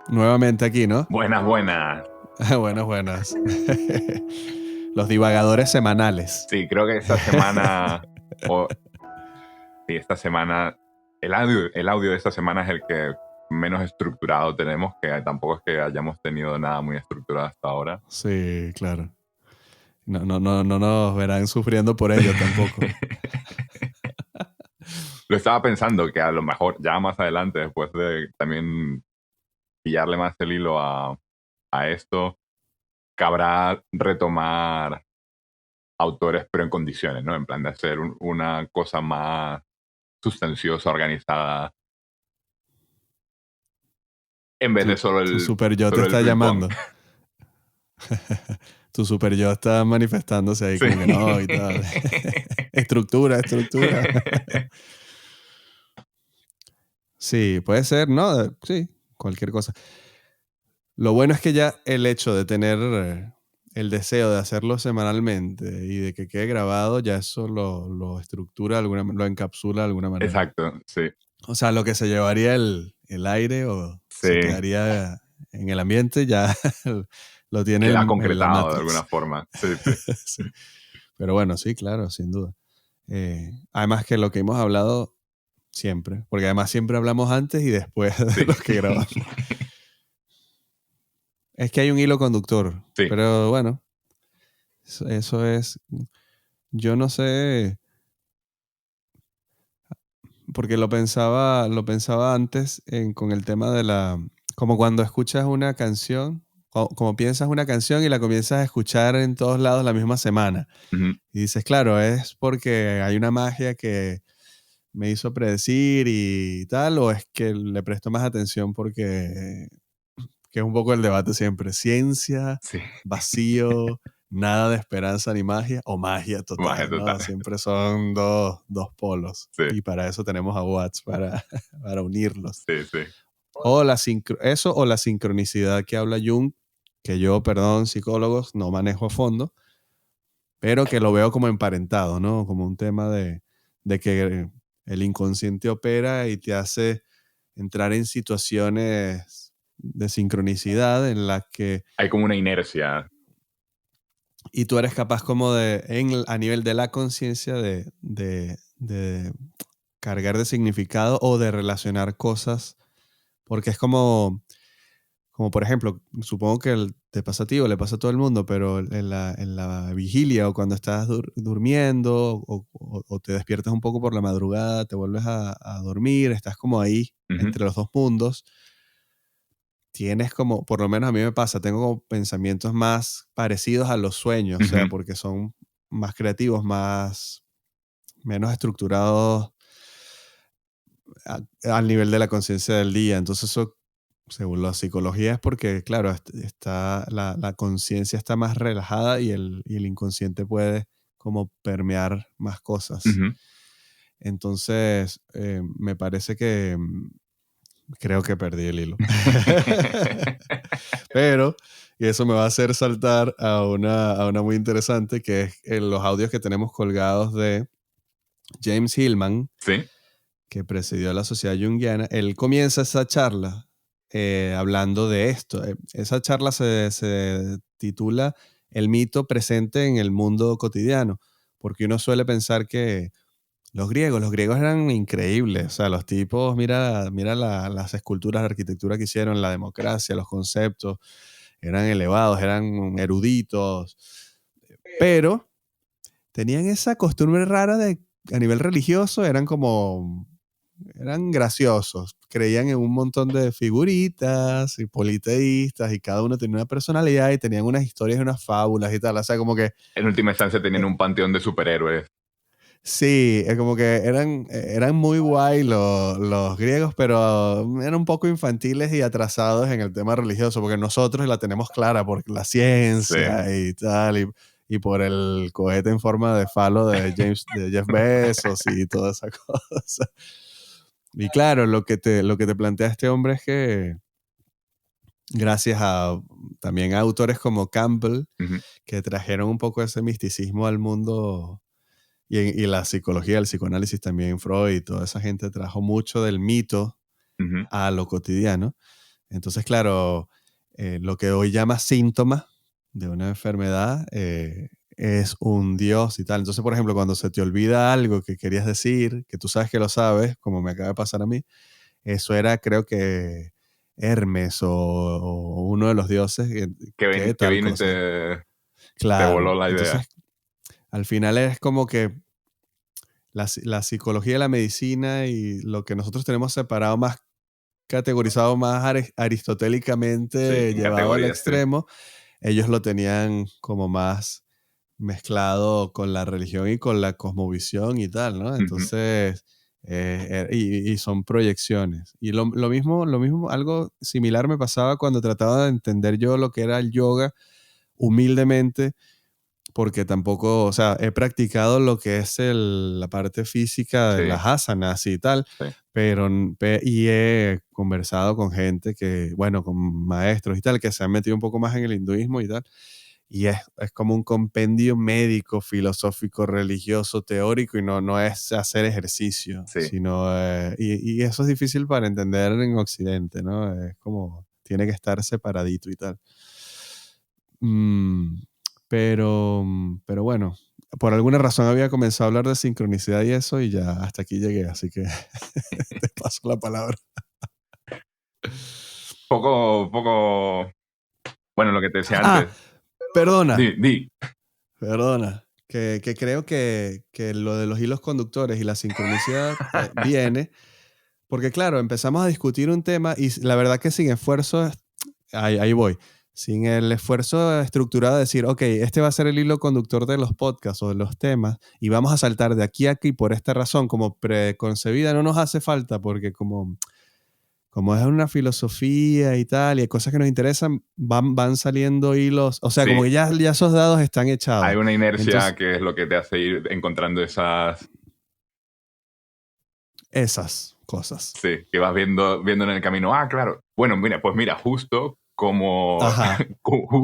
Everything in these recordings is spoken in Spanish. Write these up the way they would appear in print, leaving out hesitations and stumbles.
Nuevamente aquí, ¿no? Buenas, buenas. Buenas, buenas. Los divagadores semanales. Sí, creo que esta semana, o sí, esta semana, el audio de esta semana es el que menos estructurado tenemos, que tampoco es que hayamos tenido nada muy estructurado hasta ahora. Sí, claro. No nos verán sufriendo por ello tampoco. Lo estaba pensando que a lo mejor ya más adelante, después de también pillarle más el hilo a esto, cabrá retomar autores pero en condiciones, ¿no? En plan de hacer una cosa más sustanciosa, organizada, en vez de solo Tu el, super yo te solo el está ping-pong. llamando. Tu super yo está manifestándose ahí Sí. como que no y tal. Estructura. Sí, puede ser, ¿no? Sí, cualquier cosa. Lo bueno es que ya el hecho de tener el deseo de hacerlo semanalmente y de que quede grabado, ya eso lo estructura, lo encapsula de alguna manera. Exacto, sí. O sea, lo que se llevaría el aire o Sí. se quedaría en el ambiente, ya lo tiene Queda en la concretado de alguna Matrix. forma. Sí, sí. Sí. Pero bueno, sí, claro, sin duda. Además que lo que hemos hablado siempre, porque además siempre hablamos antes y después de Sí. lo que grabamos. Es que hay un hilo conductor, Sí. pero bueno, eso es, yo no sé, porque lo pensaba antes con el tema como cuando escuchas una canción, como piensas una canción y la comienzas a escuchar en todos lados la misma semana. Ujú. Y dices, claro, es porque hay una magia que me hizo predecir y tal, o es que le presto más atención porque que es un poco el debate siempre. Ciencia, Sí. vacío, nada de esperanza ni magia, o magia Magia total, ¿no? total. Siempre son dos polos. Sí, Y para eso tenemos a Watts, para unirlos. sí, sí. Eso o la sincronicidad que habla Jung, que yo, perdón, psicólogos, no manejo a fondo, pero que lo veo como emparentado, ¿no? Como un tema de que el inconsciente opera y te hace entrar en situaciones de sincronicidad en las que Hay como una inercia. y tú eres capaz como a nivel de la conciencia de cargar de significado o de relacionar cosas, porque es como por ejemplo, supongo que te pasa a ti o le pasa a todo el mundo, pero en la vigilia o cuando estás durmiendo o te despiertas un poco por la madrugada, te vuelves a dormir, estás como ahí Ujú, entre los dos mundos, tienes como, por lo menos a mí me pasa, tengo como pensamientos más parecidos a los sueños, o sea, ujú. porque son más creativos, menos estructurados al nivel de la conciencia del día. Entonces eso, según la psicología, es porque, claro, la conciencia está más relajada y el inconsciente puede como permear más cosas. Ujú. Entonces, me parece que creo que perdí el hilo. Pero, y eso me va a hacer saltar a una muy interesante, que es los audios que tenemos colgados de James Hillman, Sí. que presidió la Sociedad Junguiana. Él comienza esa charla hablando de esto. Esa charla se titula El mito presente en el mundo cotidiano, porque uno suele pensar que los griegos eran increíbles. O sea, los tipos, mira las esculturas de arquitectura que hicieron, la democracia, los conceptos, eran elevados, eran eruditos, pero tenían esa costumbre rara a nivel religioso, eran graciosos. Creían en un montón de figuritas y politeístas y cada uno tenía una personalidad y tenían unas historias y unas fábulas y tal. O sea, como que En última instancia tenían un panteón de superhéroes. sí, es como que eran muy guay los griegos, pero eran un poco infantiles y atrasados en el tema religioso, porque nosotros la tenemos clara por la Sí. ciencia y tal, y por el cohete en forma de falo de Jeff Bezos y toda esa cosa. Y claro, lo que te plantea este hombre es que gracias también a autores como Campbell, Ujú, que trajeron un poco ese misticismo al mundo y la psicología, el psicoanálisis también, Freud, toda esa gente trajo mucho del mito ujú. a lo cotidiano. Entonces, claro, lo que hoy llama síntoma de una enfermedad es un Dios y tal. Entonces, por ejemplo, cuando se te olvida algo que querías decir, que tú sabes que lo sabes, como me acaba de pasar a mí, eso era, creo que, Hermes o uno de los dioses que Que tal vino y cosa. te voló Claro. la idea. Entonces, al final es como que la psicología y la medicina y lo que nosotros tenemos separado más, categorizado más Sí, aristotélicamente en llevado al categorías, sí. extremo, ellos lo tenían como más mezclado con la religión y con la cosmovisión y tal, ¿no? Ujú. Entonces, y son proyecciones. Y lo mismo, algo similar me pasaba cuando trataba de entender yo lo que era el yoga humildemente, porque tampoco, o sea, he practicado lo que es la parte física de Sí, las asanas y tal, sí, pero y he conversado con gente que, bueno, con maestros y tal, que se han metido un poco más en el hinduismo y tal, y es como un compendio médico, filosófico, religioso, teórico, y no es hacer ejercicio, sí. sino, y eso es difícil para entender en Occidente, ¿no? Es como, tiene que estar separadito y tal. Mm, pero bueno, por alguna razón había comenzado a hablar de sincronicidad y eso, y ya hasta aquí llegué, así que te paso la palabra. Poco, bueno, lo que te decía Ah, antes. perdona, Di. perdona, que creo que lo de los hilos conductores y la sincronicidad viene, porque claro, empezamos a discutir un tema y la verdad que sin esfuerzo, ahí voy, sin el esfuerzo estructurado de decir, ok, este va a ser el hilo conductor de los podcasts o de los temas y vamos a saltar de aquí a aquí por esta razón, como preconcebida, no nos hace falta porque como es una filosofía y tal, y hay cosas que nos interesan, van saliendo hilos, o sea, como Sí, que ya esos dados están hay echados. una inercia Entonces, que es lo que te hace ir encontrando esas, esas cosas. sí, que vas viendo en el camino. Ah, claro. Bueno, mira, pues mira, justo como, Ajá. justo,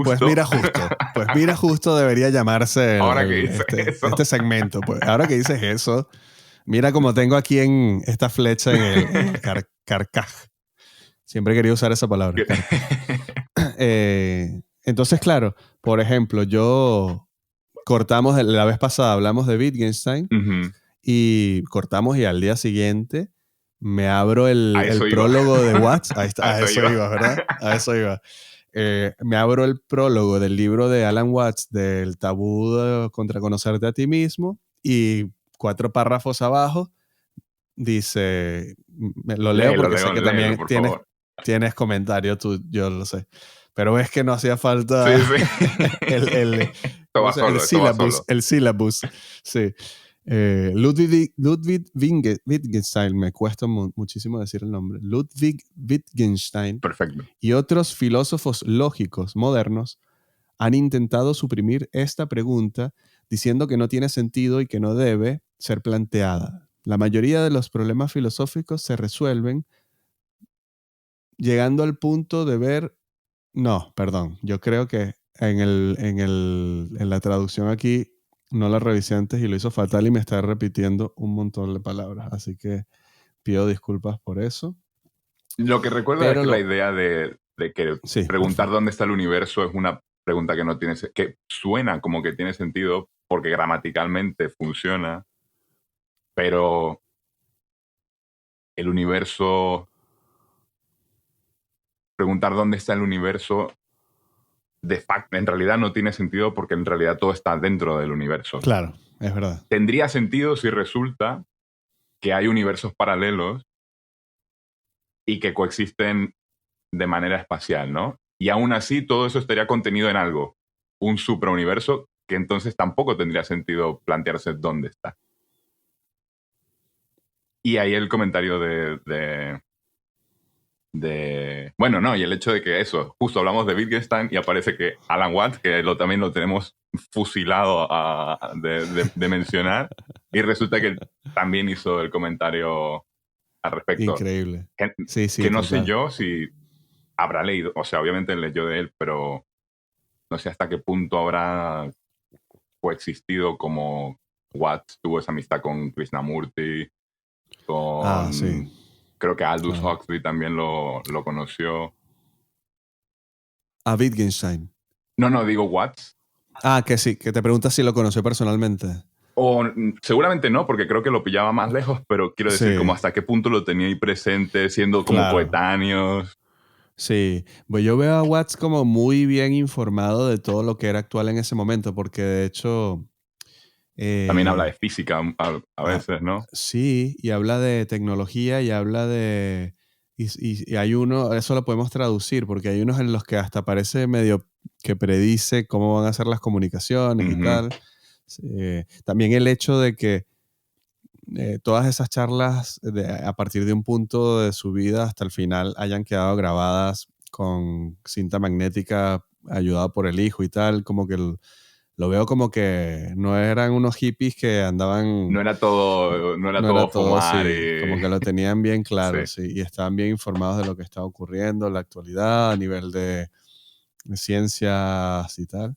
Pues mira, justo debería llamarse ahora que dices eso. este segmento. Pues ahora que dices eso, mira como tengo aquí en esta flecha en el carcaj. Siempre he querido usar esa palabra, que- carcaj. Entonces, claro, por ejemplo, cortamos, la vez pasada hablamos de Wittgenstein Ujú. y cortamos y al día siguiente me abro A el eso iba. prólogo de Watts. Ahí A está, a eso eso iba. iba, ¿verdad? A eso iba. Me abro el prólogo del libro de Alan Watts del tabú contra conocerte a ti mismo y 4 párrafos abajo dice, lo leo porque sé que Léelo, también por favor. tienes comentario, tú, yo lo sé. Pero ves que no hacía falta Sí, sí. el, Esto ¿cómo va se llama? solo, esto va solo. El syllabus, sí. Ludwig Wittgenstein, me cuesta muchísimo decir el nombre, Ludwig Wittgenstein Perfecto. y otros filósofos lógicos modernos han intentado suprimir esta pregunta diciendo que no tiene sentido y que no debe ser planteada. La mayoría de los problemas filosóficos se resuelven llegando al punto de ver. No, perdón. Yo creo que en la traducción aquí no la revisé antes y lo hizo fatal y me está repitiendo un montón de palabras. Así que pido disculpas por eso. Lo que recuerdo es Pero que la idea de que sí, por preguntar favor. dónde está el universo es una pregunta que no tiene, que suena como que tiene sentido porque gramaticalmente funciona, pero el universo, preguntar dónde está el universo, de facto, en realidad no tiene sentido porque en realidad todo está dentro del universo. Claro, es verdad. Tendría sentido si resulta que hay universos paralelos y que coexisten de manera espacial, ¿no? Y aún así todo eso estaría contenido en algo, un suprauniverso que entonces tampoco tendría sentido plantearse dónde está. Y ahí el comentario bueno, no, y el hecho de que eso, justo hablamos de Wittgenstein y aparece que Alan Watts, que también lo tenemos fusilado de mencionar, y resulta que él también hizo el comentario al respecto. Increíble. Que, Sí, que sí, no sé total. yo si habrá leído, o sea, obviamente leyó de él, pero no sé hasta qué punto habrá coexistido como Watts tuvo esa amistad con Krishnamurti, Ah, sí, con creo que Aldous claro. Huxley también lo conoció. A Wittgenstein. No, digo Watts. Ah, que sí, que te preguntas si lo conoció personalmente. O seguramente no, porque creo que lo pillaba más lejos, pero quiero decir, Sí, como hasta qué punto lo tenía ahí presente, siendo como claro. coetáneos. Sí, pues yo veo a Watts como muy bien informado de todo lo que era actual en ese momento, porque de hecho, También habla de eh, física a ah, veces, ¿no? sí, y habla de tecnología y habla de... Y hay uno, eso lo podemos traducir, porque hay unos en los que hasta parece medio que predice cómo van a ser las comunicaciones y Ujú. tal. También el hecho de que todas esas charlas a partir de un punto de su vida hasta el final hayan quedado grabadas con cinta magnética ayudada por el hijo y tal, como que lo veo como que no eran unos hippies que andaban, No era no era todo todo fumar así, y... como que lo tenían bien Sí. claro, sí, y estaban bien informados de lo que estaba ocurriendo en la actualidad a nivel de ciencias y tal.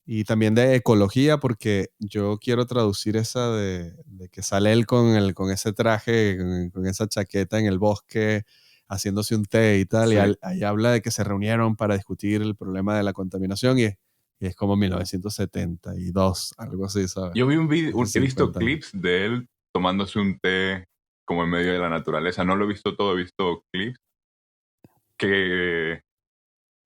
Y también de ecología, porque yo quiero traducir esa de que sale él con ese traje, con esa chaqueta en el bosque, haciéndose un té y tal, y Sí. ahí habla de que se reunieron para discutir el problema de la contaminación, y es como 1972, algo así, ¿sabes? Yo vi Hace he visto 50 años. clips de él tomándose un té como en medio de la naturaleza. No lo he visto todo, he visto clips que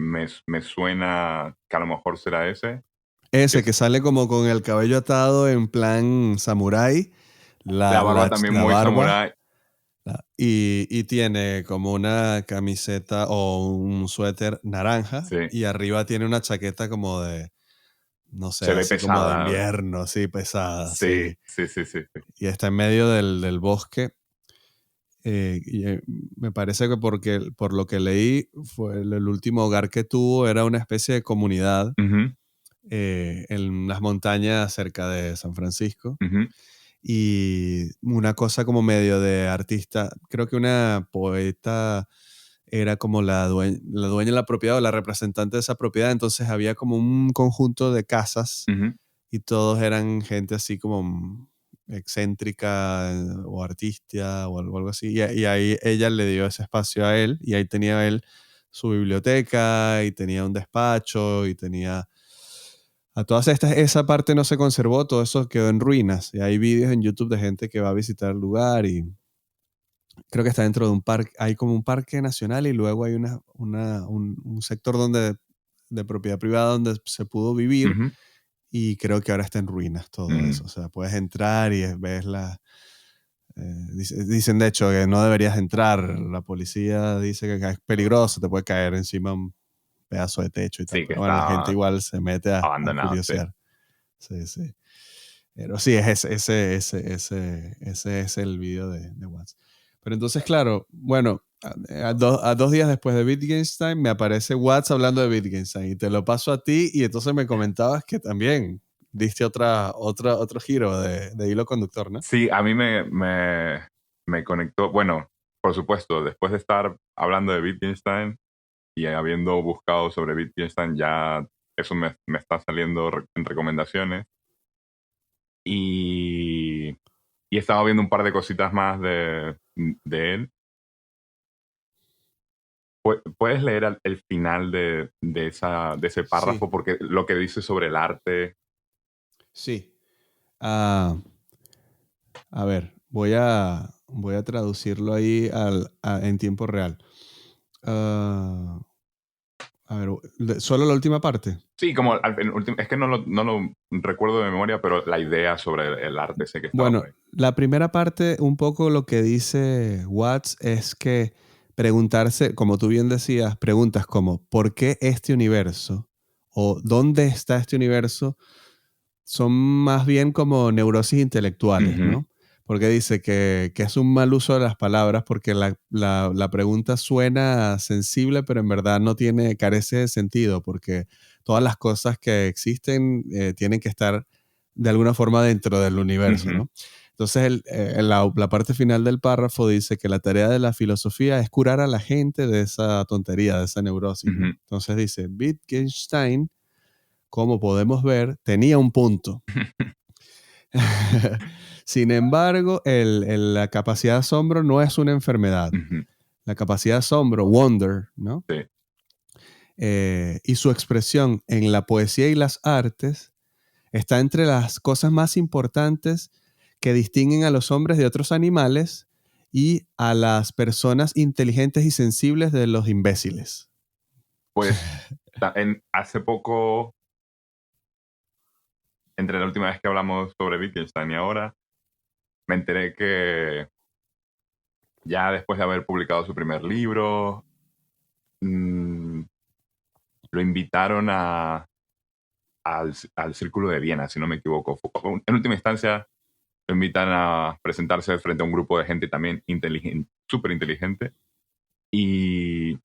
me suena que a lo mejor será ese. Que Ese es que sale como con el cabello atado en plan samurái, la barba también la muy barba. samurái. Y tiene como una camiseta o un suéter naranja Sí. y arriba tiene una chaqueta como de, no sé, Se ve así como de pesada. invierno, así pesada, Sí, sí. sí, sí, sí, sí. Y está en medio del bosque. Me parece que por lo que leí, fue el último hogar que tuvo era una especie de comunidad Ujú, en las montañas cerca de San Francisco. ujú, Y una cosa como medio de artista, creo que una poeta era como la dueña de la propiedad o la representante de esa propiedad, entonces había como un conjunto de casas ujú. y todos eran gente así como excéntrica o artista o algo así, y ahí ella le dio ese espacio a él y ahí tenía él su biblioteca y tenía un despacho y tenía a todas estas, esa parte no se conservó, todo eso quedó en ruinas. Y hay vídeos en YouTube de gente que va a visitar el lugar y creo que está dentro de un parque, hay como un parque nacional y luego hay un sector de propiedad privada donde se pudo vivir Ujú, y creo que ahora está en ruinas todo mm. eso. O sea, puedes entrar y ves dicen de hecho que no deberías entrar. La policía dice que es peligroso, te puede caer encima un pedazo de techo y tal. Sí, que Pero bueno, la gente está igual se mete a abandonado, sí. curiosear. Sí, sí. Pero sí, es ese es el video de Watts. Pero entonces, claro, bueno, a 2 días después de Wittgenstein me aparece Watts hablando de Wittgenstein y te lo paso a ti y entonces me comentabas que también diste otro giro de hilo conductor, ¿no? Sí, a mí me conectó. Bueno, por supuesto, después de estar hablando de Wittgenstein y habiendo buscado sobre Wittgenstein, ya eso me está saliendo en recomendaciones. Y, y estaba viendo un par de cositas más de él. ¿Puedes leer el final de ese Sí, párrafo? Porque lo que dice sobre el arte. sí. Ah, a ver, voy a traducirlo ahí en tiempo real. Ah, a ver, solo la última parte. Sí, como es que no lo recuerdo de memoria, pero la idea sobre el arte sé que estaba por Bueno, ahí. la primera parte, un poco lo que dice Watts es que preguntarse, como tú bien decías, preguntas como ¿por qué este universo? O ¿dónde está este universo? Son más bien como neurosis intelectuales, Ujú, ¿no? Porque dice que es un mal uso de las palabras porque la pregunta suena sensible, pero en verdad no tiene, carece de sentido, porque todas las cosas que existen tienen que estar de alguna forma dentro del universo, ujú, ¿no? Entonces, la parte final del párrafo dice que la tarea de la filosofía es curar a la gente de esa tontería, de esa neurosis, ¿no? ujú. Entonces dice, Wittgenstein, como podemos ver, tenía un punto. Sin embargo, la capacidad de asombro no es una enfermedad. Ujú, La capacidad de asombro, wonder, ¿no? sí. y su expresión en la poesía y las artes está entre las cosas más importantes que distinguen a los hombres de otros animales y a las personas inteligentes y sensibles de los imbéciles. Pues hace poco, entre la última vez que hablamos sobre Wittgenstein y ahora, me enteré que ya después de haber publicado su primer libro, lo invitaron al Círculo de Viena, si no me equivoco. En última instancia, lo invitan a presentarse frente a un grupo de gente también inteligente, súper inteligente. Y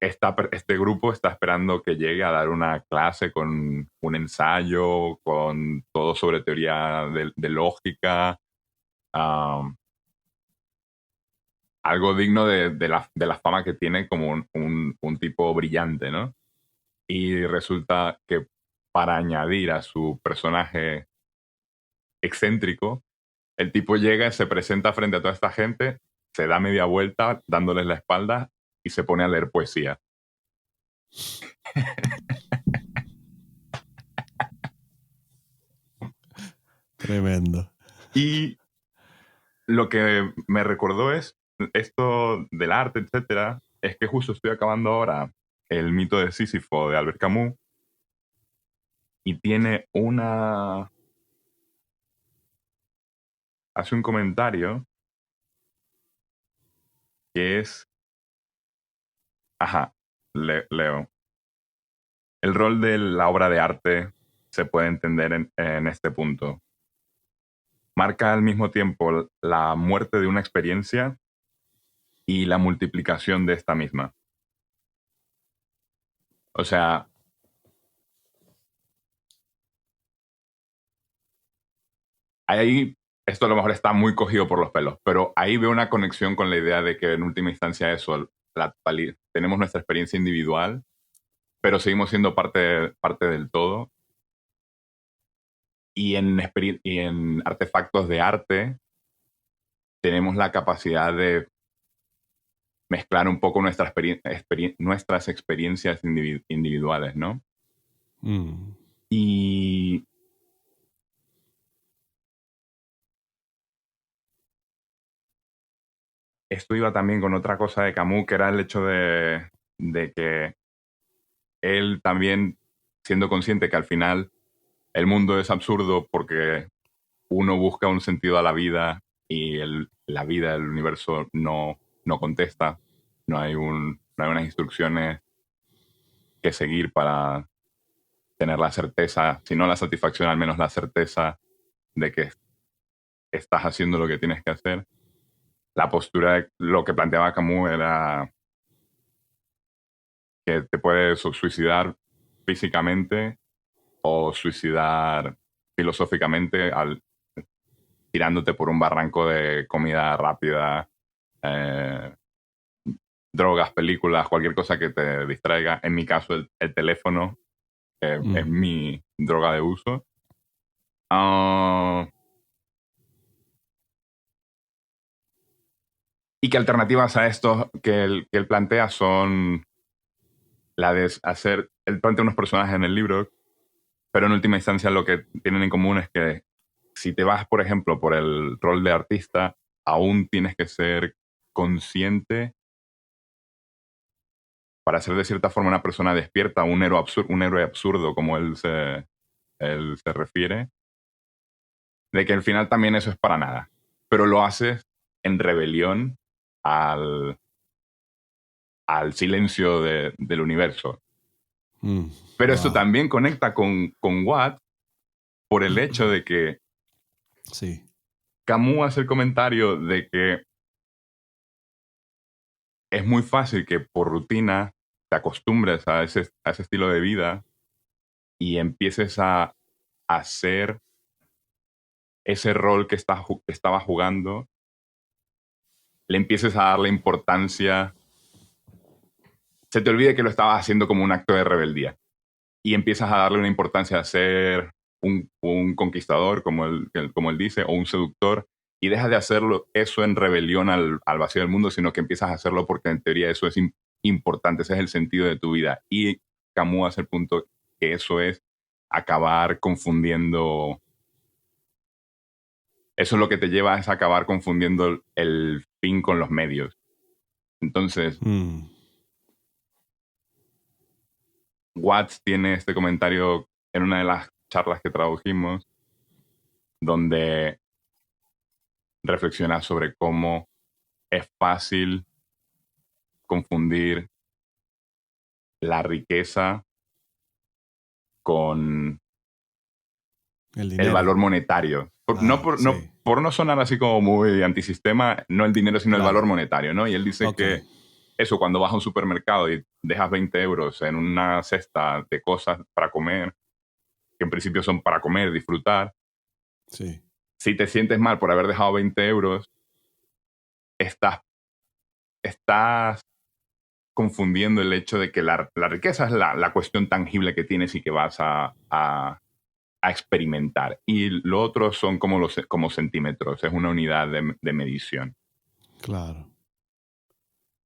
este grupo está esperando que llegue a dar una clase con un ensayo, con todo sobre teoría de lógica, algo digno de la fama que tiene como un tipo brillante, ¿no? Y resulta que para añadir a su personaje excéntrico, el tipo llega, se presenta frente a toda esta gente, se da media vuelta dándoles la espalda y se pone a leer poesía. Tremendo. Y lo que me recordó es esto del arte, etcétera, es que justo estoy acabando ahora el mito de Sísifo de Albert Camus y tiene hace un comentario que es, leo. El rol de la obra de arte se puede entender en este punto. Marca al mismo tiempo la muerte de una experiencia y la multiplicación de esta misma. O sea, ahí esto a lo mejor está muy cogido por los pelos, pero ahí veo una conexión con la idea de que en última instancia eso, tenemos nuestra experiencia individual, pero seguimos siendo parte del todo. Y en artefactos de arte tenemos la capacidad de mezclar un poco nuestras experiencias individuales, ¿no? Y esto iba también con otra cosa de Camus, que era el hecho de que él también, siendo consciente que al final el mundo es absurdo porque uno busca un sentido a la vida y la vida, el universo no contesta, no hay unas instrucciones que seguir para tener la certeza, si no la satisfacción, al menos la certeza de que estás haciendo lo que tienes que hacer. La postura de lo que planteaba Camus era que te puedes suicidar físicamente o suicidar filosóficamente tirándote por un barranco de comida rápida, drogas, películas, cualquier cosa que te distraiga. En mi caso, el teléfono es mi droga de uso. Y que alternativas a esto que él plantea son la de hacer, él plantea unos personajes en el libro, pero en última instancia lo que tienen en común es que si te vas, por ejemplo, por el rol de artista, aún tienes que ser consciente para ser de cierta forma una persona despierta, un héroe absurdo como él se refiere, de que al final también eso es para nada, pero lo haces en rebelión al silencio del universo. Pero esto también conecta con Watt por el hecho de que sí. Camus hace el comentario de que es muy fácil que por rutina te acostumbres a ese estilo de vida y empieces a hacer ese rol que estaba jugando, le empieces a darle importancia, se te olvide que lo estabas haciendo como un acto de rebeldía y empiezas a darle una importancia a ser un conquistador, como él dice, o un seductor, y dejas de hacerlo eso en rebelión al vacío del mundo, sino que empiezas a hacerlo porque en teoría eso es importante, ese es el sentido de tu vida. Y Camus hace el punto que eso es acabar confundiendo, eso es lo que te lleva a acabar confundiendo el fin con los medios. Entonces, Watts tiene este comentario en una de las charlas que tradujimos, donde reflexiona sobre cómo es fácil confundir la riqueza con el valor monetario. Por no sonar así como muy antisistema, no el dinero, sino el valor monetario, ¿no? Y él dice que eso, cuando vas a un supermercado y dejas 20 euros en una cesta de cosas para comer, que en principio son para comer, disfrutar, si te sientes mal por haber dejado 20 euros, estás confundiendo el hecho de que la riqueza es la cuestión tangible que tienes y que vas a experimentar. Y lo otro son como centímetros, es una unidad de medición. Claro.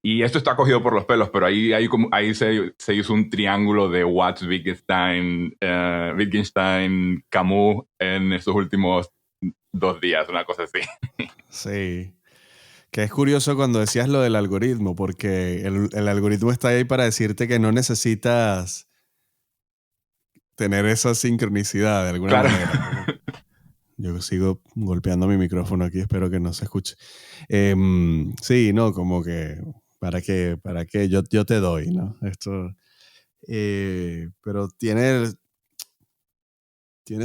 Y esto está cogido por los pelos, pero ahí se hizo un triángulo de Watts, Wittgenstein, Camus en estos últimos 2 días, una cosa así. Sí. Que es curioso cuando decías lo del algoritmo, porque el algoritmo está ahí para decirte que no necesitas tener esa sincronicidad de alguna manera. Yo sigo golpeando mi micrófono aquí, espero que no se escuche. Sí, no, como que, ¿para qué? Yo te doy, ¿no? Esto, pero tiene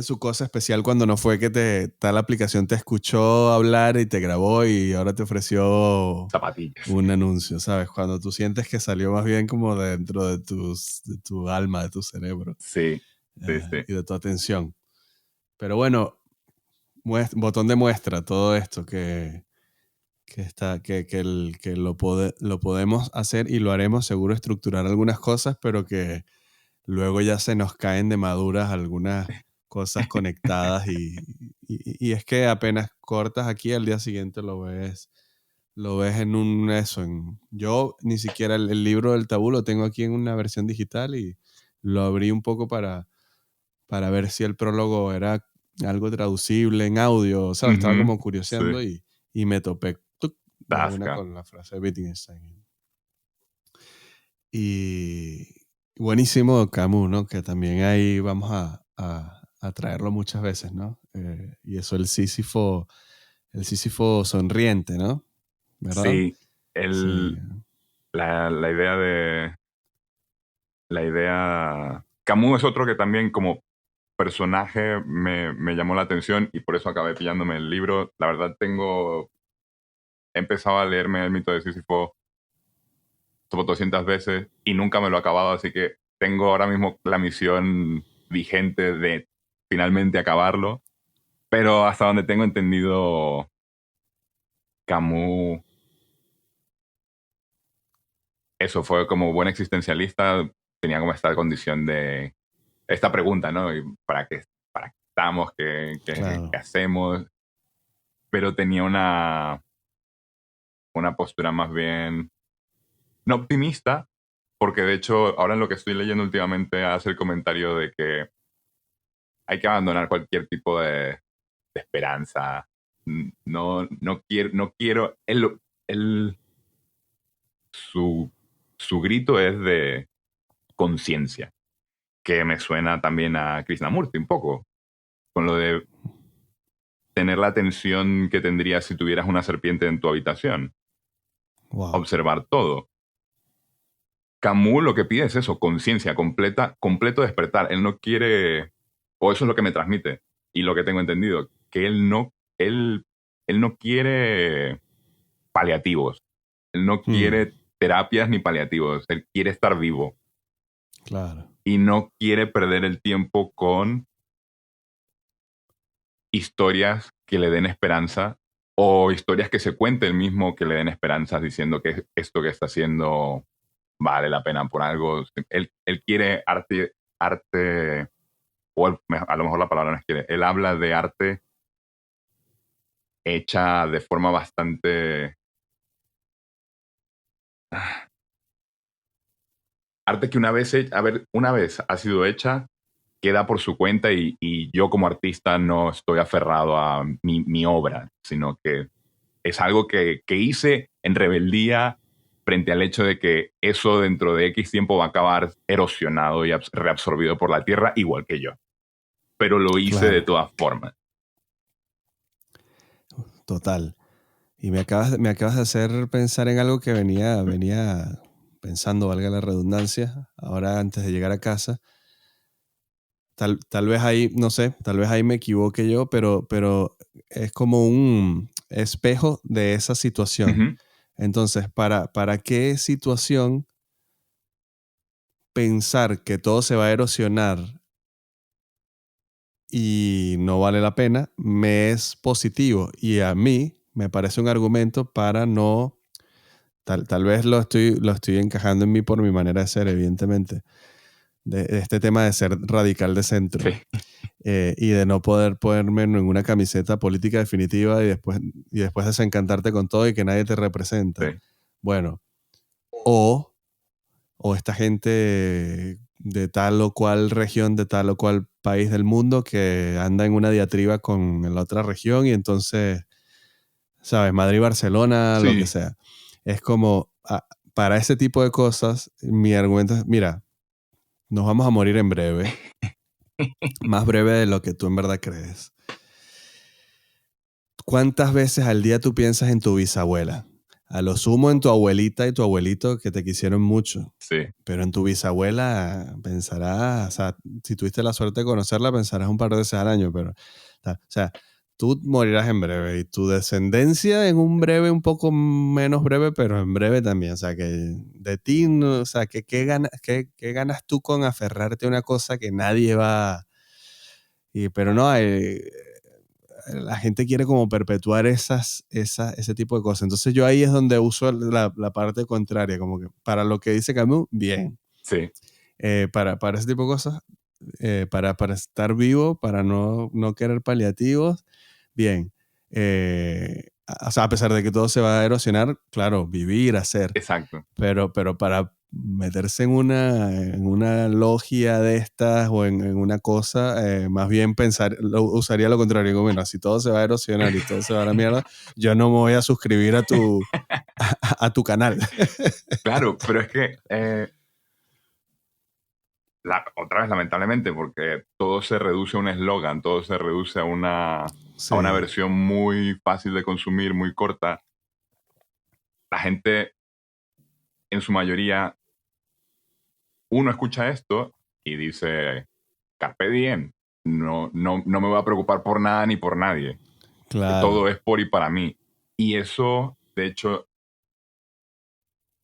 su cosa especial cuando no fue que tal aplicación te escuchó hablar y te grabó y ahora te ofreció zapatillas, un anuncio, ¿sabes? Cuando tú sientes que salió más bien como dentro de tu alma, de tu cerebro. Sí. Y de tu atención. Pero bueno, botón de muestra, todo esto que lo podemos hacer y lo haremos, seguro estructurar algunas cosas, pero que luego ya se nos caen de maduras algunas cosas conectadas y es que apenas cortas aquí, al día siguiente lo ves en yo ni siquiera el libro del tabú lo tengo aquí en una versión digital y lo abrí un poco para ver si el prólogo era algo traducible en audio, ¿sabes? Estaba como curioseando y me topé de una con la frase de Wittgenstein. Y buenísimo Camus, ¿no? Que también ahí vamos a traerlo muchas veces, ¿no? Y eso, el Sísifo sonriente, ¿no? ¿Verdad? Sí, la idea... Camus es otro que también como personaje me llamó la atención y por eso acabé pillándome el libro. La verdad he empezado a leerme el mito de Sísifo como 200 veces y nunca me lo he acabado, así que tengo ahora mismo la misión vigente de finalmente acabarlo. Pero hasta donde tengo entendido, Camus, eso fue como buen existencialista, tenía como esta condición de esta pregunta, ¿no? ¿Y ¿Para qué estamos? ¿Qué hacemos? Pero tenía una postura más bien no optimista, porque de hecho ahora en lo que estoy leyendo últimamente hace el comentario de que hay que abandonar cualquier tipo de esperanza. No quiero. Su grito es de conciencia, que me suena también a Krishnamurti un poco, con lo de tener la atención que tendrías si tuvieras una serpiente en tu habitación. Wow. Observar todo. Camus lo que pide es eso, conciencia completa, completo despertar. Él no quiere, o eso es lo que me transmite, y lo que tengo entendido, que él no quiere paliativos. Él no quiere terapias ni paliativos. Él quiere estar vivo. Claro. Y no quiere perder el tiempo con historias que le den esperanza o historias que se cuente él mismo que le den esperanzas diciendo que esto que está haciendo vale la pena por algo. Él quiere arte, o a lo mejor la palabra no es quiere. Él habla de arte hecha de forma bastante arte que una vez ha sido hecha, queda por su cuenta y yo como artista no estoy aferrado a mi obra, sino que es algo que hice en rebeldía frente al hecho de que eso dentro de X tiempo va a acabar erosionado y reabsorbido por la tierra igual que yo. Pero lo hice de Claro, todas formas. total. Y me acabas de hacer pensar en algo que venía pensando, valga la redundancia, ahora antes de llegar a casa. Tal vez ahí, no sé, tal vez ahí me equivoque yo, pero es como un espejo de esa situación. Ujú. Entonces, ¿para qué situación pensar que todo se va a erosionar y no vale la pena me es positivo? Y a mí me parece un argumento para no, tal vez lo estoy encajando en mí por mi manera de ser, evidentemente, de este tema de ser radical de centro. Sí, Y de no poder ponerme en una camiseta política definitiva y después desencantarte con todo y que nadie te representa. sí, Bueno, o, o esta gente de tal o cual región, de tal o cual país del mundo que anda en una diatriba con la otra región y entonces, ¿sabes? Madrid-Barcelona, lo que sí, sea. Es como, para ese tipo de cosas, mi argumento es, mira, nos vamos a morir en breve, más breve de lo que tú en verdad crees. ¿Cuántas veces al día tú piensas en tu bisabuela? A lo sumo en tu abuelita y tu abuelito que te quisieron mucho. sí, Pero en tu bisabuela pensarás, o sea, si tuviste la suerte de conocerla, pensarás un par de veces al año, pero, o sea, tú morirás en breve y tu descendencia en un breve, un poco menos breve, pero en breve también. O sea, que de ti, o sea, ¿qué ganas tú con aferrarte a una cosa que nadie va... pero no, la gente quiere como perpetuar ese tipo de cosas. Entonces yo ahí es donde uso la parte contraria, como que para lo que dice Camus, bien. sí, Para ese tipo de cosas, para estar vivo, para no querer paliativos, bien. O sea, a pesar de que todo se va a erosionar, claro, vivir, hacer. exacto. Pero para meterse en una logia de estas o en una cosa, más bien usaría lo contrario. Digo, bueno, si todo se va a erosionar y todo se va a la mierda, yo no me voy a suscribir a tu canal. Claro, pero es que otra vez, lamentablemente, porque todo se reduce a un eslogan, todo se reduce a una Sí, versión muy fácil de consumir, muy corta. La gente, en su mayoría, uno escucha esto y dice, Carpe diem, no me voy a preocupar por nada ni por nadie, que claro, todo es por y para mí. Y eso, de hecho,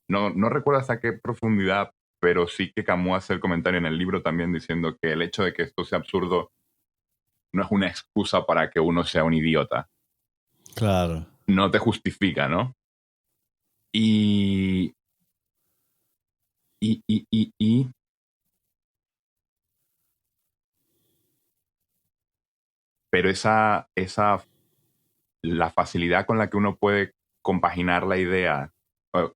no recuerdo hasta qué profundidad, pero sí que Camus hace el comentario en el libro también diciendo que el hecho de que esto sea absurdo no es una excusa para que uno sea un idiota. claro, No te justifica, ¿no? Y, y pero la facilidad con la que uno puede compaginar la idea,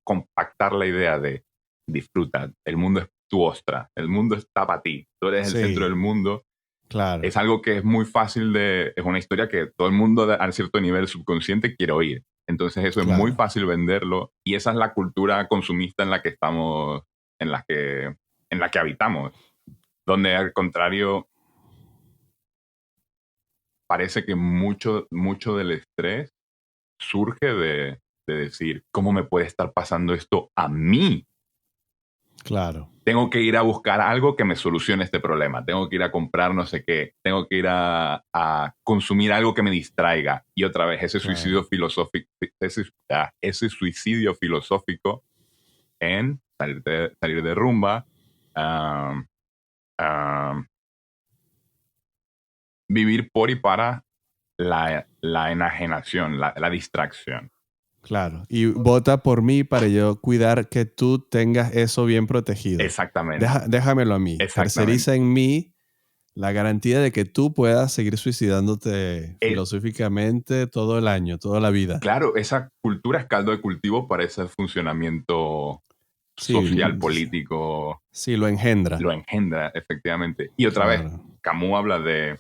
compactar la idea de disfruta, el mundo es tu ostra, el mundo está para ti, tú eres el centro sí, del mundo, claro, es algo que es muy fácil es una historia que todo el mundo a cierto nivel subconsciente quiere oír. Entonces eso es muy claro, fácil venderlo y esa es la cultura consumista en la que estamos, en la que habitamos, donde al contrario parece que mucho del estrés surge de decir, ¿cómo me puede estar pasando esto a mí? claro, Tengo que ir a buscar algo que me solucione este problema, tengo que ir a comprar no sé qué, tengo que ir a consumir algo que me distraiga. Y otra vez, ese suicidio claro. filosófico, ese suicidio filosófico en salir de rumba, um, um, vivir por y para la enajenación, la distracción. Claro, y vota por mí para yo cuidar que tú tengas eso bien protegido. Exactamente, Déjamelo a mí. exactamente. Terceriza en mí la garantía de que tú puedas seguir suicidándote Eh, filosóficamente todo el año, toda la vida. claro, esa cultura es caldo de cultivo para ese funcionamiento Sí, social, político, sí, lo engendra. lo engendra, efectivamente. Y otra vez, Claro. Camus habla de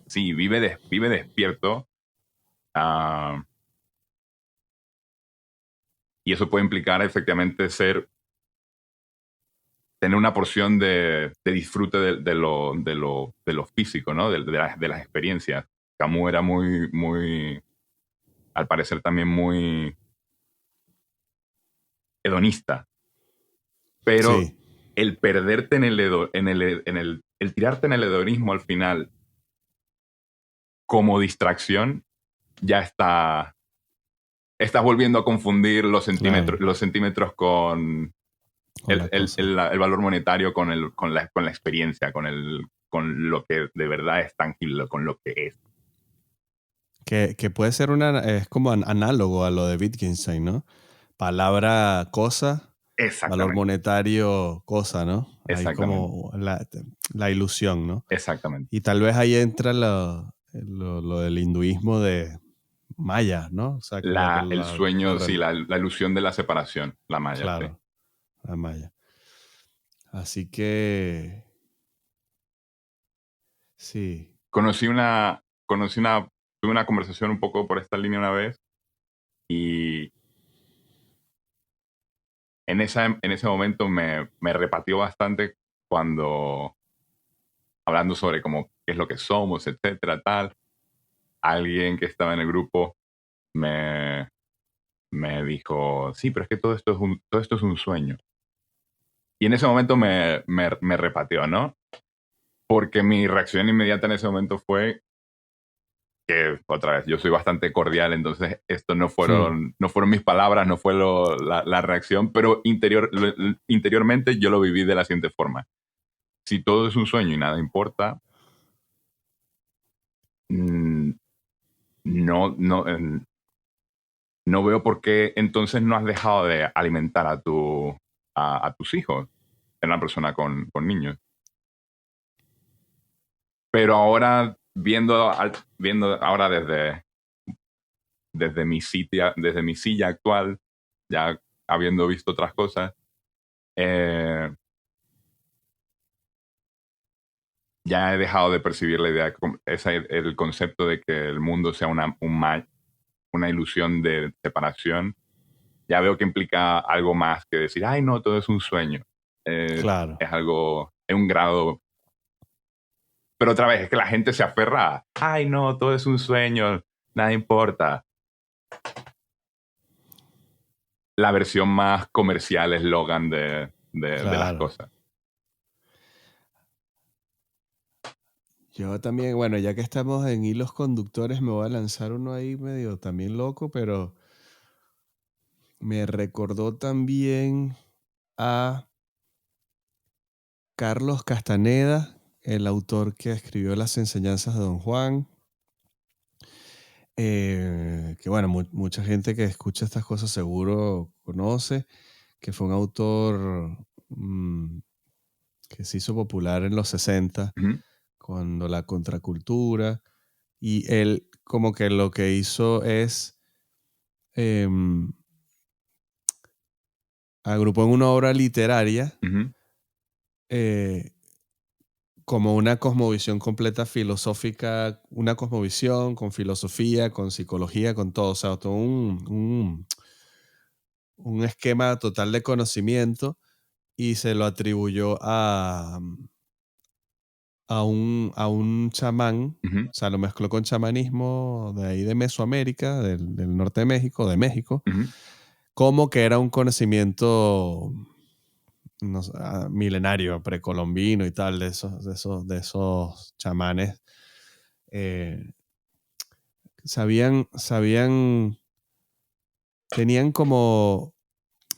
sí, vive despierto, ah, y eso puede implicar efectivamente tener una porción de disfrute de lo físico, ¿no? De las experiencias. Camus era muy, al parecer también muy hedonista, pero Sí, el perderte en el tirarte en el hedonismo al final como distracción, ya estás volviendo a confundir claro, los centímetros con con la cosa. el valor monetario con la experiencia, con lo que de verdad es tangible, con lo que es. Que puede ser es como análogo a lo de Wittgenstein, ¿no? Palabra cosa, valor Exactamente, monetario cosa, ¿no? Ahí exactamente, como la ilusión, ¿no? exactamente. Y tal vez ahí entra lo del hinduismo de Maya, ¿no? O sea, como que El la sueño, sí, la ilusión de la separación, la malla, sí. claro, la Maya. Así que, sí, Conocí una, conocí una, tuve una conversación un poco por esta línea una vez y en ese momento me repateó bastante cuando, hablando sobre como qué es lo que somos, etcétera, tal, alguien que estaba en el grupo me, me dijo, sí, pero es que todo esto es un sueño. Y en ese momento me repateó, ¿no? Porque mi reacción inmediata en ese momento fue que, otra vez, yo soy bastante cordial, entonces esto no fueron mis palabras, no fue la reacción, pero interiormente yo lo viví de la siguiente forma. Si todo es un sueño y nada importa, mm, no, no veo por qué entonces no has dejado de alimentar a tus hijos. Era una persona con niños. Pero ahora, viendo ahora desde mi silla actual, ya habiendo visto otras cosas, eh, ya he dejado de percibir la idea, el concepto de que el mundo sea una ilusión de separación. Ya veo que implica algo más que decir, ay, no, todo es un sueño. claro. Es algo, es un grado. Pero otra vez, es que la gente se aferra a, ay, no, todo es un sueño, nada importa. La versión más comercial, eslogan de las Claro. cosas. Yo también, bueno, ya que estamos en hilos conductores, me voy a lanzar uno ahí medio también loco, pero me recordó también a Carlos Castaneda, el autor que escribió Las enseñanzas de Don Juan. Que bueno, mucha gente que escucha estas cosas seguro conoce, que fue un autor que se hizo popular en los 60, Ujú, cuando la contracultura, y él como que lo que hizo es em, agrupó en una obra literaria ujú, eh, como una cosmovisión completa filosófica, una cosmovisión con filosofía, con psicología, con todo, o sea, todo un esquema total de conocimiento y se lo atribuyó a un chamán, ujú, o sea, lo mezcló con chamanismo de ahí de Mesoamérica, del norte de México, ujú, como que era un conocimiento no sé, milenario, precolombino y tal, de esos chamanes. eh, sabían, tenían como,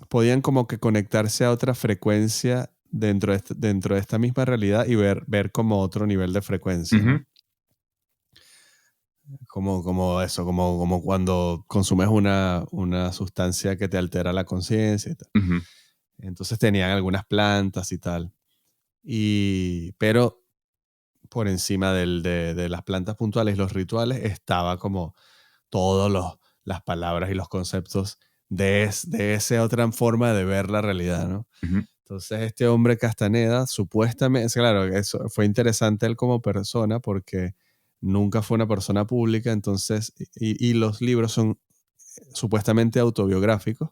podían como que conectarse a otra frecuencia dentro de esta misma realidad y ver como otro nivel de frecuencia, ujú, ¿no? Como eso, como cuando consumes una sustancia que te altera la conciencia y tal. ujú, Entonces tenían algunas plantas y tal. Pero por encima de las plantas puntuales y los rituales estaba como todas las palabras y los conceptos de esa otra forma de ver la realidad, ¿no? Ujú. Entonces este hombre Castaneda, supuestamente, claro, eso fue interesante él como persona porque nunca fue una persona pública, entonces, y los libros son supuestamente autobiográficos,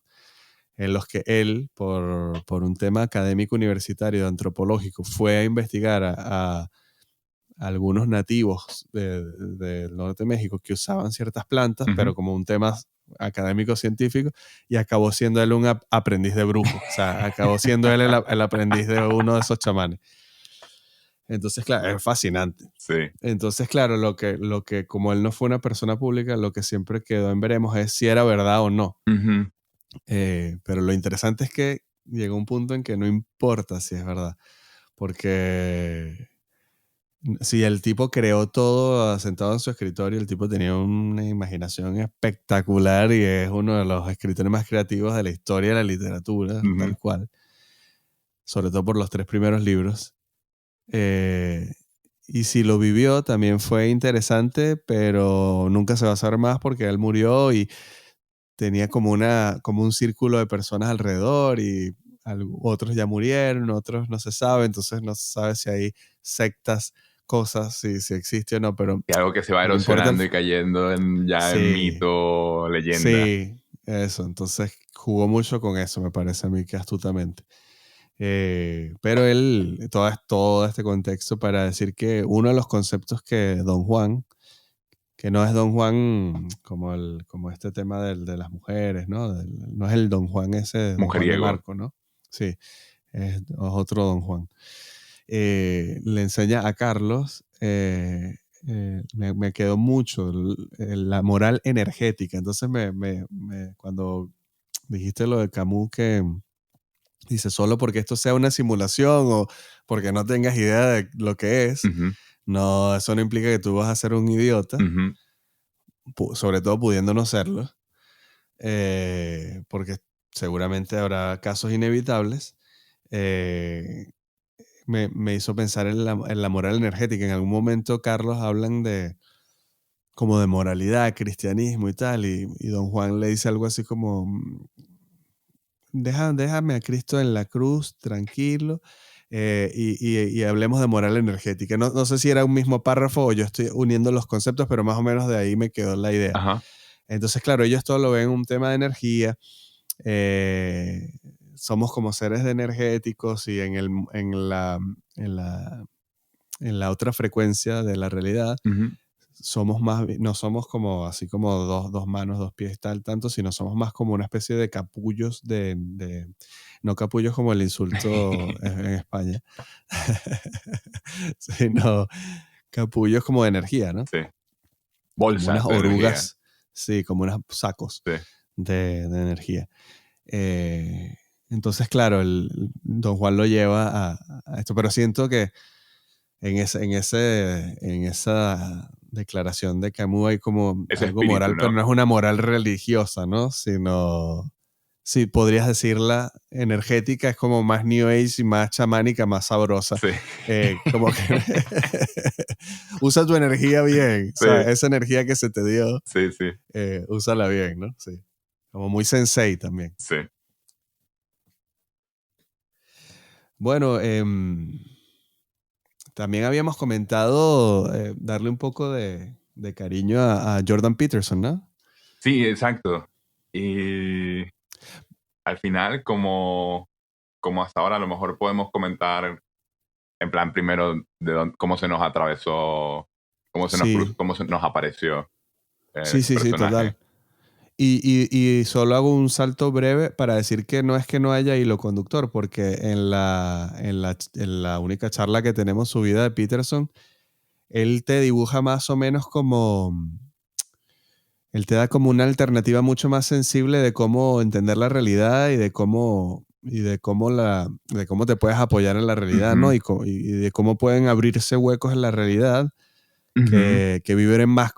en los que él, por un tema académico universitario, antropológico, fue a investigar a algunos nativos del norte de México que usaban ciertas plantas, pero Ujú. como un tema académico científico, y acabó siendo él un aprendiz de brujo. O sea, acabó siendo él el aprendiz de uno de esos chamanes. Entonces, claro, es fascinante. Sí. Entonces, claro, lo que como él no fue una persona pública, lo que siempre quedó en veremos es si era verdad o no. Ujú. Pero lo interesante es que llegó un punto en que no importa si es verdad, porque si el tipo creó todo sentado en su escritorio, el tipo tenía una imaginación espectacular y es uno de los escritores más creativos de la historia de la literatura, Ujú. tal cual, sobre todo por los 3 primeros libros. Eh, y si lo vivió también fue interesante, pero nunca se va a saber más porque él murió y tenía como un círculo de personas alrededor y otros ya murieron, otros no se sabe, entonces no se sabe si hay sectas, cosas, si existe o no, pero Y algo que se va lo que importa erosionando y cayendo ya en sí, mito, leyenda. sí, eso, entonces jugó mucho con eso, me parece a mí que astutamente. Pero él, todo este contexto para decir que uno de los conceptos que Don Juan, que no es Don Juan como este tema de las mujeres, ¿no? No es el Don Juan ese de Don Juan de Mujeriego. Marco, ¿no? Sí, es otro Don Juan. Le enseña a Carlos, me quedó mucho la moral energética. Entonces, cuando dijiste lo de Camus, que dice, solo porque esto sea una simulación o porque no tengas idea de lo que es, Ujú. no, eso no implica que tú vas a ser un idiota, Ujú. sobre todo pudiendo no serlo, porque seguramente habrá casos inevitables. Eh, me hizo pensar en la moral energética. En algún momento, Carlos, hablan como de moralidad, cristianismo y tal, y Don Juan le dice algo así como, déjame a Cristo en la cruz, tranquilo, y hablemos de moral energética. No sé si era un mismo párrafo o yo estoy uniendo los conceptos, pero más o menos de ahí me quedó la idea. Ajá. Entonces, claro, ellos todo lo ven un tema de energía. eh, Somos como seres de energéticos y en la, en la otra frecuencia de la realidad Ujú. somos más, no somos como así como dos manos, dos pies, tal, tanto, sino somos más como una especie de capullos no capullos como el insulto en España, sino capullos como de energía, ¿no? Sí. Como unas Bolsas de energía. orugas, sí, como unos sacos Sí. de energía. Eh, entonces, claro, Don Juan lo lleva a esto, pero siento que en esa declaración de Camus hay como Ese algo espíritu, moral, pero ¿no? no es una moral religiosa, ¿no? Sino, sí, podrías decirla energética, es como más New Age y más chamánica, más sabrosa. Sí. Como que usa tu energía bien, o Sí. sea, esa energía que se te dio, Sí, sí. úsala bien, ¿no? Sí. Como muy sensei también. Sí. Bueno, también habíamos comentado darle un poco de cariño a Jordan Peterson, ¿no? Sí, exacto. Y al final, como hasta ahora, a lo mejor podemos comentar en plan primero cómo se nos atravesó, cómo se nos cruzó, Sí, cómo se nos apareció sí, este sí, sí, personaje. total. Y solo hago un salto breve para decir que no haya hilo conductor, porque en la única charla que tenemos subida de Peterson, él te dibuja más o menos como, él te da como una alternativa mucho más sensible de cómo entender la realidad de cómo te puedes apoyar en la realidad, ¿no? Ujú. Y de cómo pueden abrirse huecos en la realidad Ujú. que vivir más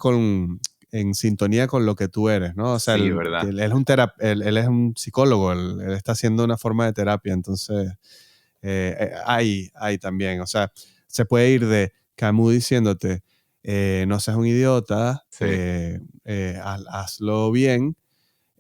en sintonía con lo que tú eres, ¿no? O sea, Sí, que ¿verdad? él es un psicólogo, él está haciendo una forma de terapia, entonces hay también, o sea, se puede ir de Camus diciéndote, no seas un idiota, Sí. hazlo bien,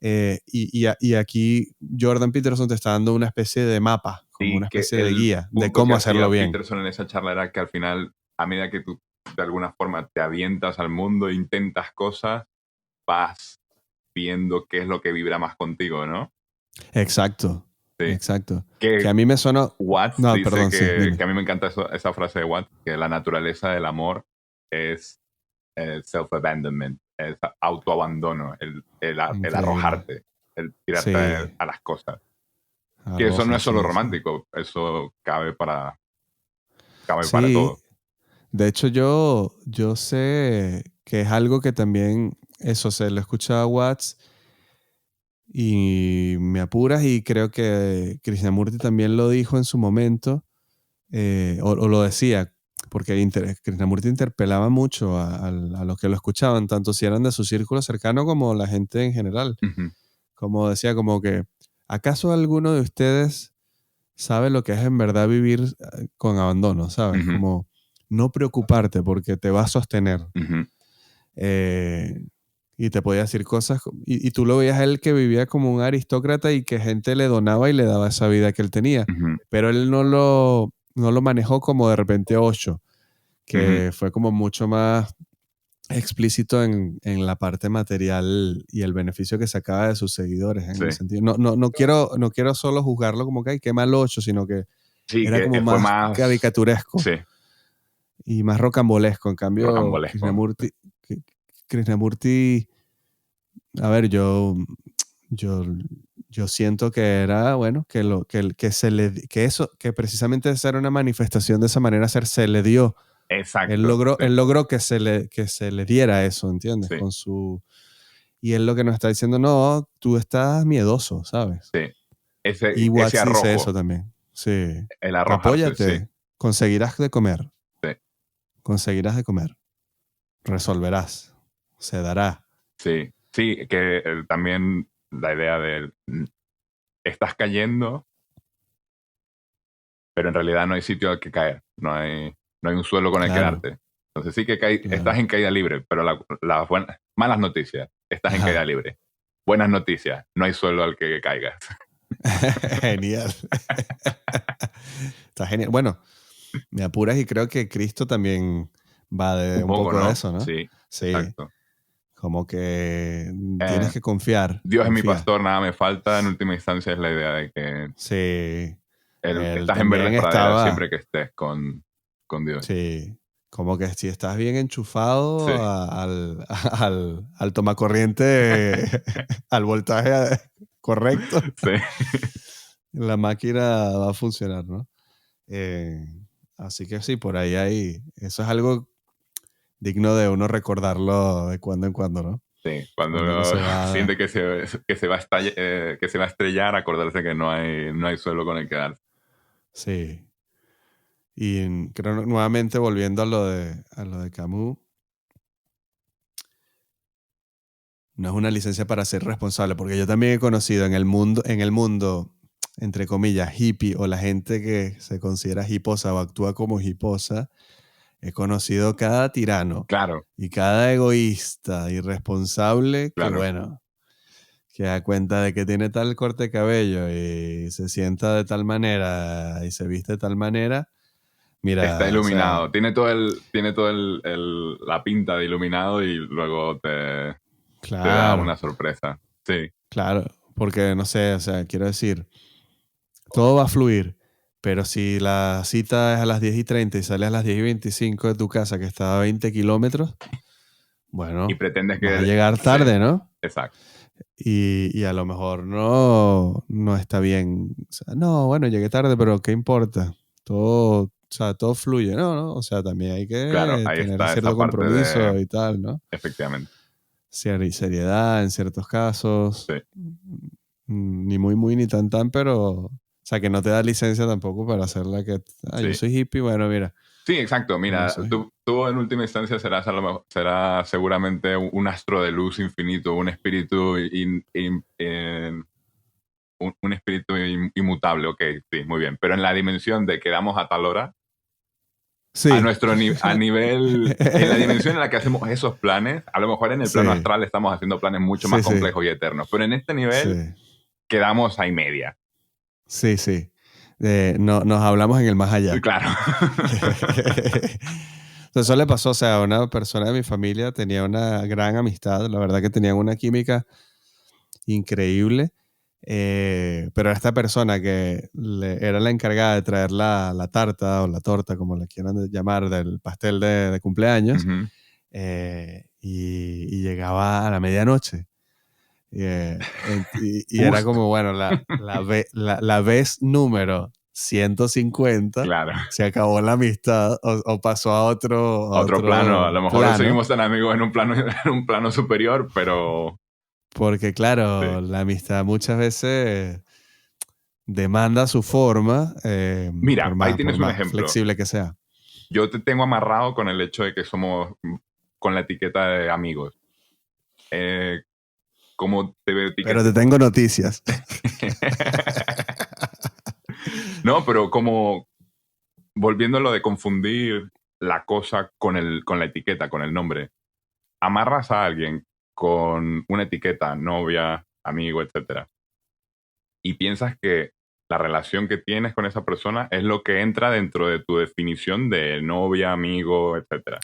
Y aquí Jordan Peterson te está dando una especie de mapa, como Sí, una que especie de el guía de punto cómo que hacerlo hacía bien. Peterson en esa charla era que al final, a medida que tú de alguna forma te avientas al mundo, intentas cosas, vas viendo qué es lo que vibra más contigo, ¿no? Exacto, Sí. exacto. Que Que a mí me sonó... Watts No, dice perdón, sí, que dime. a mí me encanta esa frase de Watts, que la naturaleza del amor es self-abandonment, es autoabandono, el Increíble. arrojarte, el tirarte Sí, a las cosas. Que eso no arrojo, es solo sí, sí. romántico, eso cabe para Sí, todo. de hecho yo sé que es algo que también, eso se lo he escuchado a Watts y me apuras y creo que Krishnamurti también lo dijo en su momento, o lo decía, porque Krishnamurti interpelaba mucho a los que lo escuchaban, tanto si eran de su círculo cercano como la gente en general. Ujú, Como decía, como que, ¿acaso alguno de ustedes sabe lo que es en verdad vivir con abandono? ¿Sabes? ujú, Como no preocuparte porque te va a sostener. ujú, Eh, y te podía decir cosas, y tú lo veías a él que vivía como un aristócrata y que gente le donaba y le daba esa vida que él tenía. ujú, Pero él no lo manejó como de repente Osho, ujú. que fue como mucho más explícito en la parte material y el beneficio que sacaba de sus seguidores en Sí, el sentido. No quiero solo juzgarlo como que, ay, qué mal Osho, sino que sí, era que como fue más más, caricaturesco sí, y más rocambolesco. En cambio, rocambolesco. Krishnamurti, a ver, yo, yo siento que era, bueno, que eso, que precisamente esa era una manifestación de esa manera ser, se le dio. Exacto, sí, Él logró que se le diera eso, ¿entiendes? sí, Y él lo que nos está diciendo, no, tú estás miedoso, ¿sabes? sí. Y Ese Watts dice eso arrojo, también. Sí. el arrojarse, sí, Apóyate, conseguirás de comer, sí, conseguirás de comer, resolverás, se dará. sí. Sí, que también la idea de estás cayendo, pero en realidad no hay sitio al que caer, no hay un suelo con el que Claro, darte. Entonces sí que estás claro. en caída libre, pero las malas noticias, estás en caída Ajá. libre. Buenas noticias, no hay suelo al que caigas. Genial. Está genial. Bueno, me apuras y creo que Cristo también va de Un un poco, poco de ¿no? eso, ¿no? Sí, Sí, exacto. como que tienes Eh, que confiar, Dios es mi confía. pastor, nada me falta. En última instancia es la idea de que Sí, él estás en verdes también praderas estaba, siempre que estés con Dios. sí, como que si estás bien enchufado Sí, al tomacorriente, al voltaje correcto, sí, la máquina va a funcionar, ¿no? Eh, Así que sí, por ahí hay, eso es algo digno de uno recordarlo de cuando en cuando, ¿no? sí. Cuando uno Cuando se va, siente que se va a estrellar, acordarse que no hay suelo con el que darse. sí. Y creo nuevamente volviendo a lo de Camus, no es una licencia para ser responsable, porque yo también he conocido en el mundo, entre comillas, hippie o la gente que se considera hiposa o actúa como hiposa, he conocido cada tirano Claro, y cada egoísta, irresponsable, que claro. bueno, que da cuenta de que tiene tal corte de cabello y se sienta de tal manera y se viste de tal manera. Está Mira, o sea, iluminado. Tiene todo la pinta de iluminado y luego te da claro, una sorpresa. Sí, claro, porque no sé, o sea, quiero decir, todo va a fluir, pero si la cita es a las 10:30 y sales a las 10:25 de tu casa, que está a 20 kilómetros, y bueno, pretendes vas a que... llegar Sí, tarde, ¿no? exacto. Y a lo mejor no está bien. O sea, no, bueno, llegué tarde, pero ¿qué importa? Todo, o sea, todo fluye, ¿no? ¿No? O sea, también hay Claro, que ahí tener está esa cierto parte de... compromiso y tal, ¿no? Efectivamente. Seriedad en ciertos casos. Sí, Ni muy, muy, ni tan, tan, pero... O sea, que no te da licencia tampoco para hacerla que... Ah, yo sí. soy hippie, bueno, mira, Sí, exacto. yo Mira, soy... tú en última instancia serás seguramente un astro de luz infinito, un espíritu un espíritu inmutable. Ok, sí, muy bien. Pero en la dimensión de quedamos a tal hora, a Sí. nuestro a nivel, en la dimensión en la que hacemos esos planes, a lo mejor en el plano Sí, astral estamos haciendo planes mucho más sí, sí, complejos y eternos, pero en este nivel sí, quedamos ahí media. sí, sí. No, nos hablamos en el más allá. Claro. Eso le pasó, o sea, una persona de mi familia tenía una gran amistad, la verdad que tenían una química increíble, pero esta persona que era la encargada de traer la tarta o la torta, como la quieran llamar, del pastel de cumpleaños, Ujú. y llegaba a la medianoche. Y era Justo. como, bueno, la vez número 150 Claro. se acabó la amistad o pasó a A otro plano, a lo otro mejor plano, seguimos tan amigos en un plano superior, pero porque claro, sí. la amistad muchas veces demanda su forma, Mira, ahí por tienes un más ejemplo. flexible que sea. Yo te tengo amarrado con el hecho de que somos con la etiqueta de amigos. Eh, como te Pero etiqueta. te tengo noticias. No, pero como volviendo a lo de confundir la cosa con la etiqueta, con el nombre. Amarras a alguien con una etiqueta, novia, amigo, etcétera, y piensas que la relación que tienes con esa persona es lo que entra dentro de tu definición de novia, amigo, etcétera.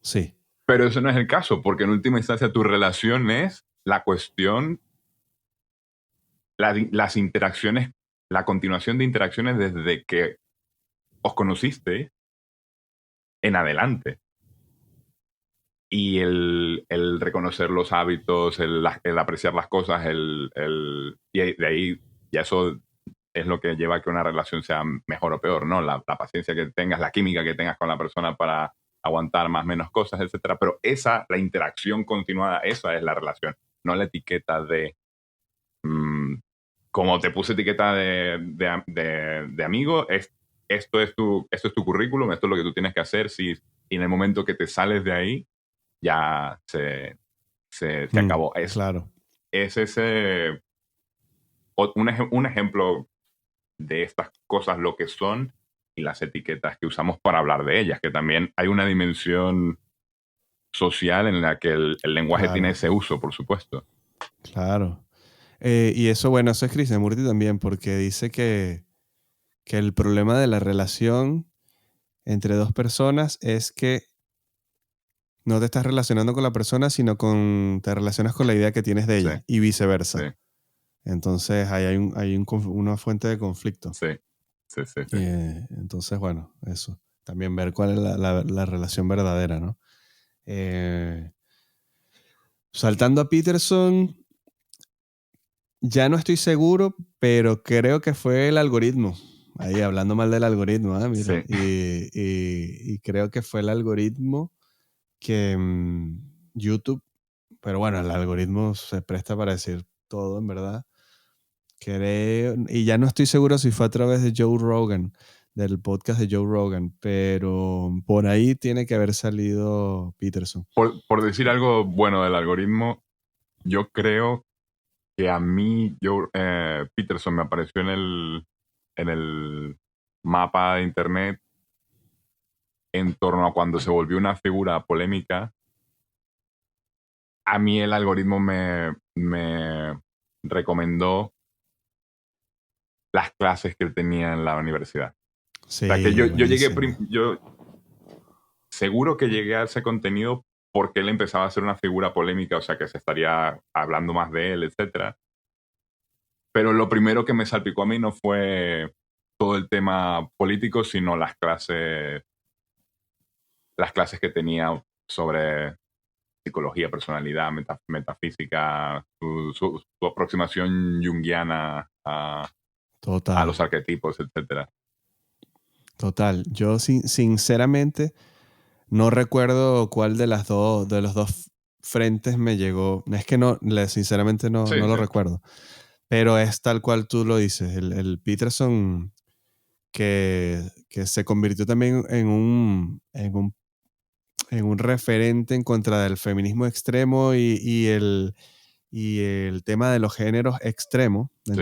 Sí, Pero eso no es el caso, porque en última instancia tu relación es la cuestión, las interacciones, la continuación de interacciones desde que os conociste en adelante. Y el reconocer los hábitos, el apreciar las cosas, y de ahí ya eso es lo que lleva a que una relación sea mejor o peor, ¿no? La paciencia que tengas, la química que tengas con la persona para aguantar más o menos cosas, etcétera. Pero la interacción continuada, esa es la relación, no la etiqueta de, mm, como te puse etiqueta de amigo, esto es tu currículum, esto es lo que tú tienes que hacer, y en el momento que te sales de ahí, ya se acabó. claro. Es un ejemplo de estas cosas lo que son y las etiquetas que usamos para hablar de ellas, que también hay una dimensión social en la que el lenguaje tiene Claro, ese uso, por supuesto. claro. Y eso, bueno, eso es Krishnamurti también, porque dice que el problema de la relación entre dos personas es que no te estás relacionando con la persona, sino te relacionas con la idea que tienes de Sí, ella y sí, viceversa. Entonces ahí hay una fuente de conflicto. sí, sí, sí, sí. Entonces, bueno, eso. También ver cuál es la relación verdadera, ¿no? Eh, Saltando a Peterson, ya no estoy seguro, pero creo que fue el algoritmo. Ahí hablando mal del algoritmo, mira. Sí. Y creo que fue el algoritmo que YouTube, pero bueno, el algoritmo se presta para decir todo, en verdad. Creo, y ya no estoy seguro si fue a través de Joe Rogan, del podcast de Joe Rogan, pero por ahí tiene que haber salido Peterson. Por decir algo bueno del algoritmo, yo creo que a mí, Peterson me apareció en el mapa de internet en torno a cuando se volvió una figura polémica. A mí el algoritmo me recomendó las clases que él tenía en la universidad. O sea, que yo, Sí, yo llegué, buenísimo. yo seguro que llegué a ese contenido porque él empezaba a ser una figura polémica, o sea, que se estaría hablando más de él, etcétera. Pero lo primero que me salpicó a mí no fue todo el tema político, sino las clases que tenía sobre psicología, personalidad, metafísica, su aproximación junguiana a Total, los arquetipos, etcétera. total. Yo sinceramente no recuerdo cuál de los dos frentes me llegó. Es que no, sinceramente no Sí, lo sí, recuerdo. Pero es tal cual tú lo dices. El Peterson que se convirtió también en un referente en contra del feminismo extremo y el tema de los géneros extremos, sí,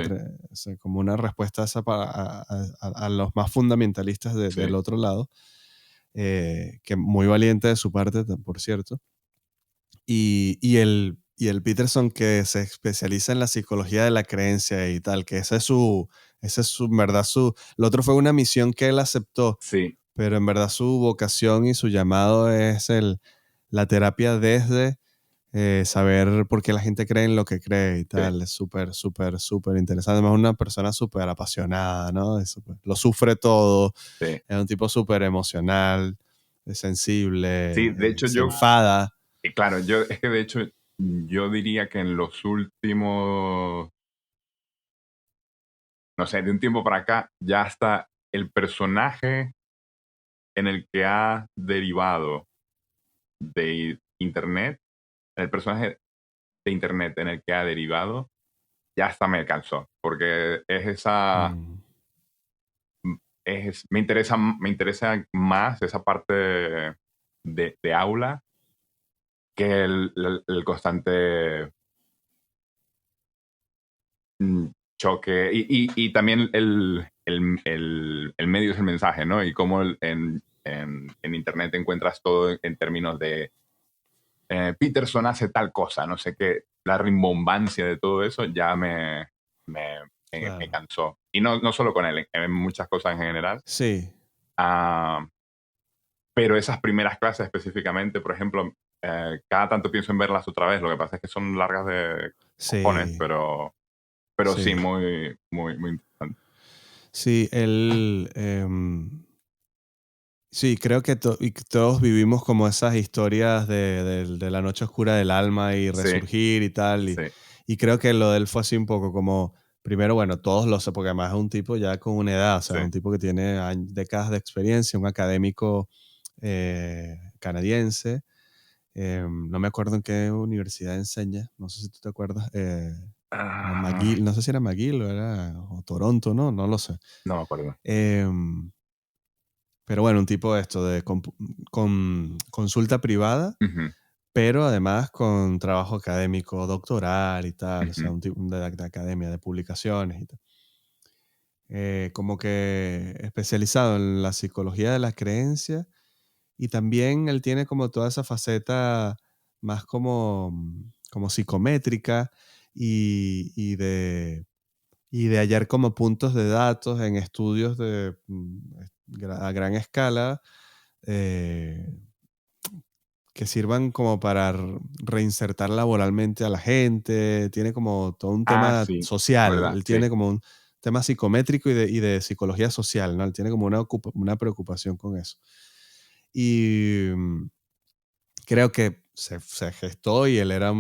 o sea, como una respuesta a, a los más fundamentalistas del sí. otro lado. que muy valiente de su parte, por cierto. Y el Peterson que se especializa en la psicología de la creencia y tal, que en verdad, lo otro fue una misión que él aceptó, Sí, pero en verdad su vocación y su llamado es la terapia desde saber por qué la gente cree en lo que cree y sí, tal. Es súper, súper, súper interesante. Además, es una persona súper apasionada, ¿no? Lo sufre todo. sí. Es un tipo súper emocional, es sensible, Sí, de hecho se yo, enfada. claro, es que de hecho yo diría que en los últimos, no sé, de un tiempo para acá, ya hasta el personaje en el que ha derivado de Internet, el personaje de Internet en el que ha derivado, ya hasta me cansó, porque es esa, Mm, me interesa más esa parte de aula que el constante mm, choque y también el medio es el mensaje, ¿no? Y cómo en Internet encuentras todo en términos de Peterson hace tal cosa, no sé qué, la rimbombancia de todo eso ya me, me claro. cansó. Y no solo con él, en muchas cosas en general. Sí, Ah, pero esas primeras clases específicamente, por ejemplo, cada tanto pienso en verlas otra vez, lo que pasa es que son largas de cojones, sí, pero sí, sí. muy, muy, muy interesante. Sí, sí, creo que y que todos vivimos como esas historias de la noche oscura del alma y Sí, resurgir y tal. Y, sí, y creo que lo de él fue así un poco como, primero, bueno, todos lo sé, porque además es un tipo ya con una edad, o sí. sea, un tipo que tiene décadas de experiencia, un académico canadiense. No me acuerdo en qué universidad enseña, no sé si tú te acuerdas. Ah, McGill, no sé si era McGill o Toronto, ¿no? No lo sé. no me acuerdo. Em, pero bueno, un tipo de esto, con consulta privada, Ujú, pero además con trabajo académico, doctoral y tal, o sea, ujú. un tipo de academia, de publicaciones y tal. Como que especializado en la psicología de la creencia y también él tiene como toda esa faceta más como psicométrica y de hallar como puntos de datos en estudios a gran escala eh, que sirvan como para reinsertar laboralmente a la gente. Tiene como todo un Ah, tema sí, social. ¿verdad? Él Sí. tiene como un tema psicométrico y de psicología social, ¿no? Él tiene como una preocupación con eso. Y creo que se gestó y él era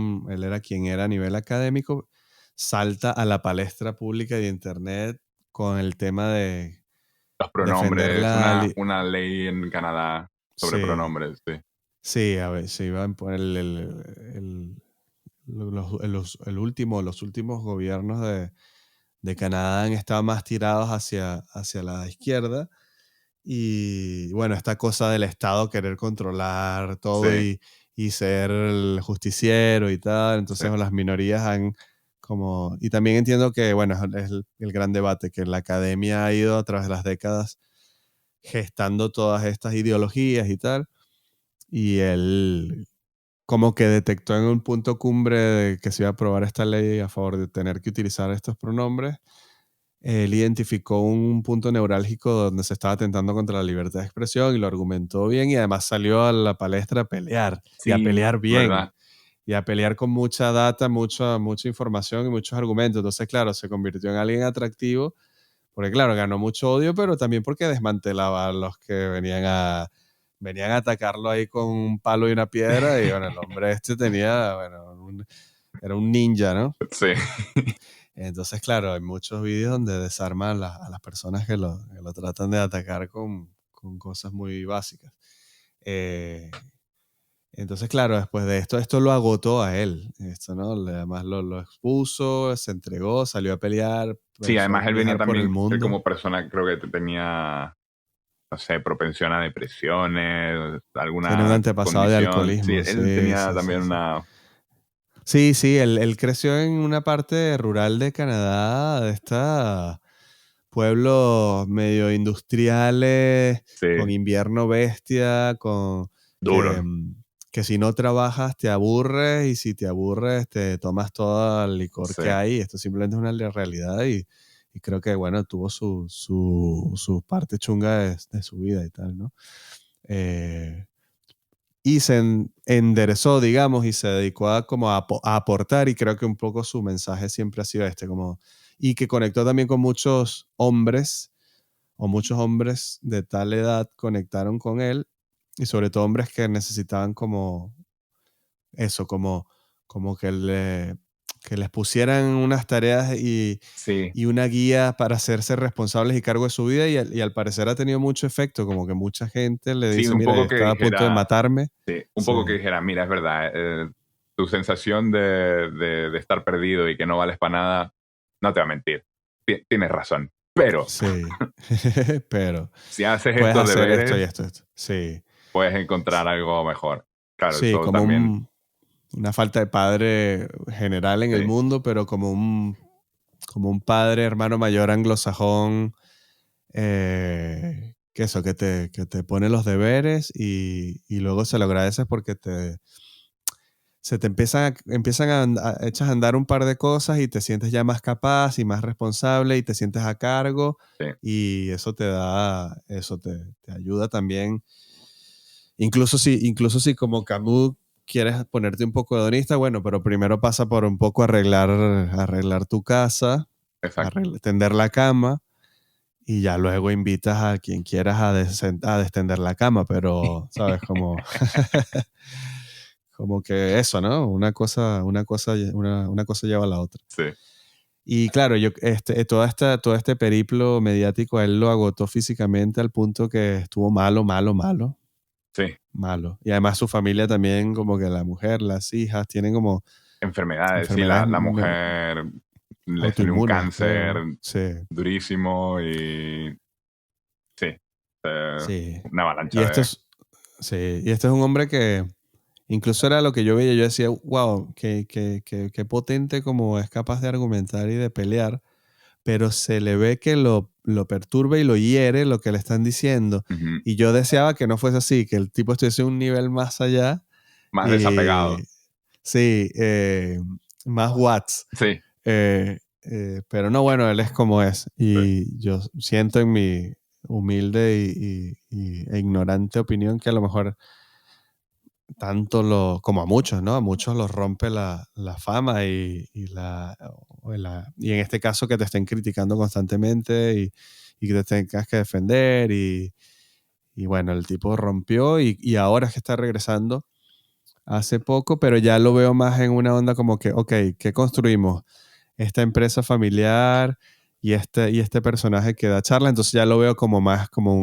quien era a nivel académico, salta a la palestra pública de Internet con el tema de Los defender pronombres, la... una ley en Canadá sobre Sí, pronombres, sí. sí, a ver, se iba a imponer los últimos gobiernos de Canadá han estado más tirados hacia la izquierda. Y bueno, esta cosa del Estado querer controlar Sí, todo y ser el justiciero y tal, sí. entonces las minorías han como... Y también entiendo que, bueno, es el gran debate, que la academia ha ido a través de las décadas gestando todas estas ideologías y tal, y él como que detectó en un punto cumbre de que se iba a aprobar esta ley a favor de tener que utilizar estos pronombres. Él identificó un punto neurálgico donde se estaba atentando contra la libertad de expresión y lo argumentó bien y además salió a la palestra a pelear y a Sí, pelear bien ¿verdad? y a pelear con mucha data, mucha información y muchos argumentos. Entonces, claro, se convirtió en alguien atractivo porque, claro, ganó mucho odio, pero también porque desmantelaba a los que venían a atacarlo ahí con un palo y una piedra y, bueno, el hombre este tenía, bueno, era un ninja, ¿no? Sí. Entonces, claro, hay muchos vídeos donde desarman a las personas que lo tratan de atacar con cosas muy básicas. Eh, entonces, claro, después de esto lo agotó a él. Esto, ¿no? Además lo expuso, se entregó, salió a pelear, Sí, empezó a además él venía viajar por el también mundo. como persona, creo que tenía, no sé, propensión a depresiones, Tiene un alguna antepasado de condición. Sí, alcoholismo, él sí, tenía sí, también sí, sí. una... Sí, sí, él creció en una parte rural de Canadá, de esta pueblos medio industriales, Sí, con invierno bestia, con duro, que, ¿no? que si no trabajas te aburres y si te aburres te tomas todo el licor Sí, que hay. Esto simplemente es una realidad y creo que, bueno, tuvo su parte chunga de su vida y tal, ¿no? Y se enderezó, digamos, y se dedicó a como a aportar, y creo que un poco su mensaje siempre ha sido este, como, y que conectó también con muchos hombres, o muchos hombres de tal edad conectaron con él, y sobre todo hombres que necesitaban como eso, como que les pusieran unas tareas sí, y una guía para hacerse responsables y cargo de su vida, y al parecer ha tenido mucho efecto, como que mucha gente le sí, dice, un mira, poco yo que estaba a punto de dijera, matarme. sí, un Sí, poco que dijera, mira, es verdad, tu sensación de estar perdido y que no vales para nada, no te va a mentir, tienes razón, pero sí. Pero si haces puedes estos hacer esto y deberes, esto, esto. Sí, puedes encontrar algo mejor. Claro, sí, eso como también, una falta de padre general en el sí, mundo, pero como un padre, hermano mayor anglosajón, que eso, que te pone los deberes y luego se lo agradeces porque se te empiezan echas a andar un par de cosas y te sientes ya más capaz y más responsable y te sientes a cargo, sí, y eso te ayuda también. Incluso si como Camus quieres ponerte un poco hedonista, bueno, pero primero pasa por un poco arreglar tu casa, exacto. tender la cama, y ya luego invitas a quien quieras a destender la cama, pero, ¿sabes? Como, como que eso, ¿no? Una cosa lleva a la otra. Sí, Y claro, todo este periplo mediático a él lo agotó físicamente al punto que estuvo malo, malo, malo, sí. malo. Y además su familia también, como que la mujer, las hijas, tienen como Enfermedades, sí, enfermedades la mujer le salió un autoinmunes, cáncer creo. Sí, durísimo y sí, sí. una avalancha Y esto de... es, sí, y este es un hombre que incluso era lo que yo veía, yo decía, wow, qué potente como es capaz de argumentar y de pelear, pero se le ve que lo perturba y lo hiere lo que le están diciendo. Ujú. Y yo deseaba que no fuese así, que el tipo estuviese un nivel más allá Más y desapegado. sí, más watts. Sí, Pero no, bueno, él es como es. sí. Y yo siento en mi humilde e ignorante opinión que a lo mejor como a muchos, ¿no? A muchos los rompe la fama y en este caso que te estén criticando constantemente y que te tengas que defender y bueno, el tipo rompió y ahora es que está regresando hace poco, pero ya lo veo más en una onda como que, ok, ¿qué construimos? Esta empresa familiar y este personaje que da charla, entonces ya lo veo como más ¿cómo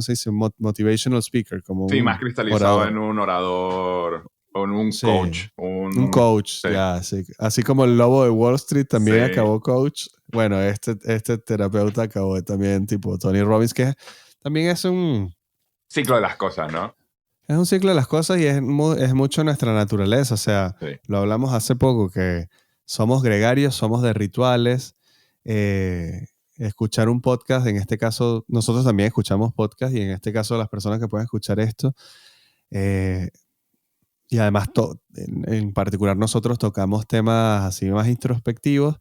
se dice? Motivational speaker, como Sí, más un cristalizado en orador. un orador o en un Sí, coach. un coach, Sí, ya, sí. Así como el lobo de Wall Street también sí. acabó coach. Bueno, este terapeuta acabó también tipo Tony Robbins, que también Ciclo de las cosas, ¿no? es un ciclo de las cosas y es mucho nuestra naturaleza. O sea, Sí. lo hablamos hace poco, que somos gregarios, somos de rituales. eh, Escuchar un podcast, en este caso, nosotros también escuchamos podcast y en este caso las personas que pueden escuchar esto, eh, y además en particular nosotros tocamos temas así más introspectivos,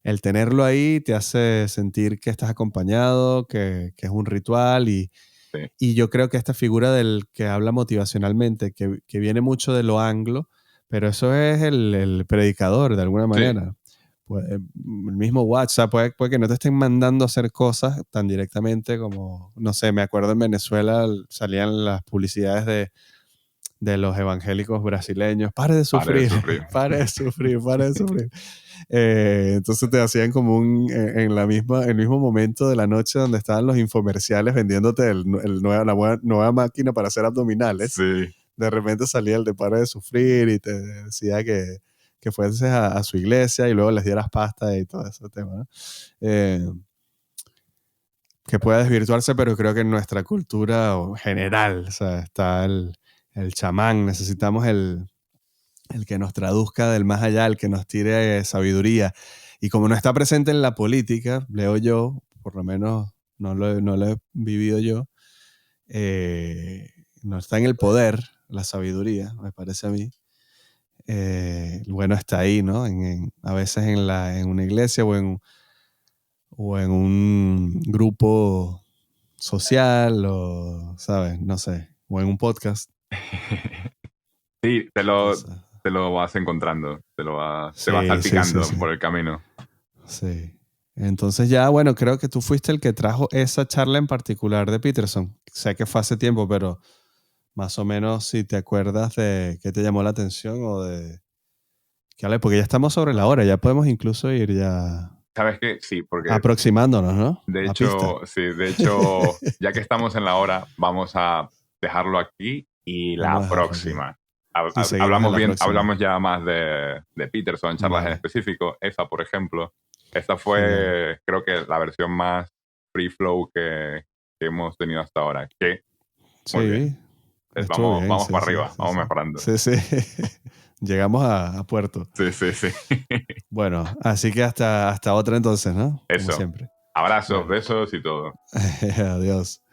el tenerlo ahí te hace sentir que estás acompañado, que es un ritual Sí, y yo creo que esta figura del que habla motivacionalmente, que viene mucho de lo anglo, pero eso es el predicador de alguna sí, manera. Pues, el mismo WhatsApp, puede que no te estén mandando a hacer cosas tan directamente como, no sé, me acuerdo en Venezuela salían las publicidades de los evangélicos brasileños, pare de pare de sufrir, sufrir. pare de sufrir, pare de sufrir. Entonces te hacían como en el mismo momento de la noche donde estaban los infomerciales vendiéndote nueva máquina para hacer abdominales. Sí, De repente salía el de pare de sufrir y te decía que fueses a su iglesia y luego les dieras pasta y todo ese tema, ¿no? Que pueda desvirtuarse, pero creo que en nuestra cultura general, o sea, está el chamán, necesitamos el que nos traduzca del más allá, el que nos tire sabiduría. Y como no está presente en la política, leo yo, por lo menos no lo he vivido yo, no está en el poder, la sabiduría, me parece a mí. Bueno, está ahí, ¿no? A veces en una iglesia o en un grupo social o, ¿sabes? No sé, o en un podcast. Sí, Entonces, te lo vas encontrando, te vas sí, sí, sí, salpicando sí. por el camino. Sí. Entonces ya, bueno, creo que tú fuiste el que trajo esa charla en particular de Peterson. Sé que fue hace tiempo, pero más o menos si te acuerdas de qué te llamó la atención o de qué hable, porque ya estamos sobre la hora, ya podemos incluso ir ya ¿Sabes qué? Sí, porque aproximándonos, ¿no? de A pista. hecho, sí, de hecho, ya que estamos en la hora, vamos a dejarlo aquí y Vamos a la dejarlo aquí. próxima. Y seguimos en la próxima. Hablamos ya más de Peterson, charlas en Vale, específico. Esa, por ejemplo, esta genial. fue, creo que la versión más free flow que hemos tenido hasta ahora. Que, muy bien. Sí, estuvo bien, Vamos sí, para sí, arriba, sí, vamos sí. mejorando. Sí, sí. Llegamos a puerto. Sí, sí, sí. Bueno, así que hasta otra entonces, ¿no? Como Eso. siempre. Abrazos, Bueno, besos y todo. adiós.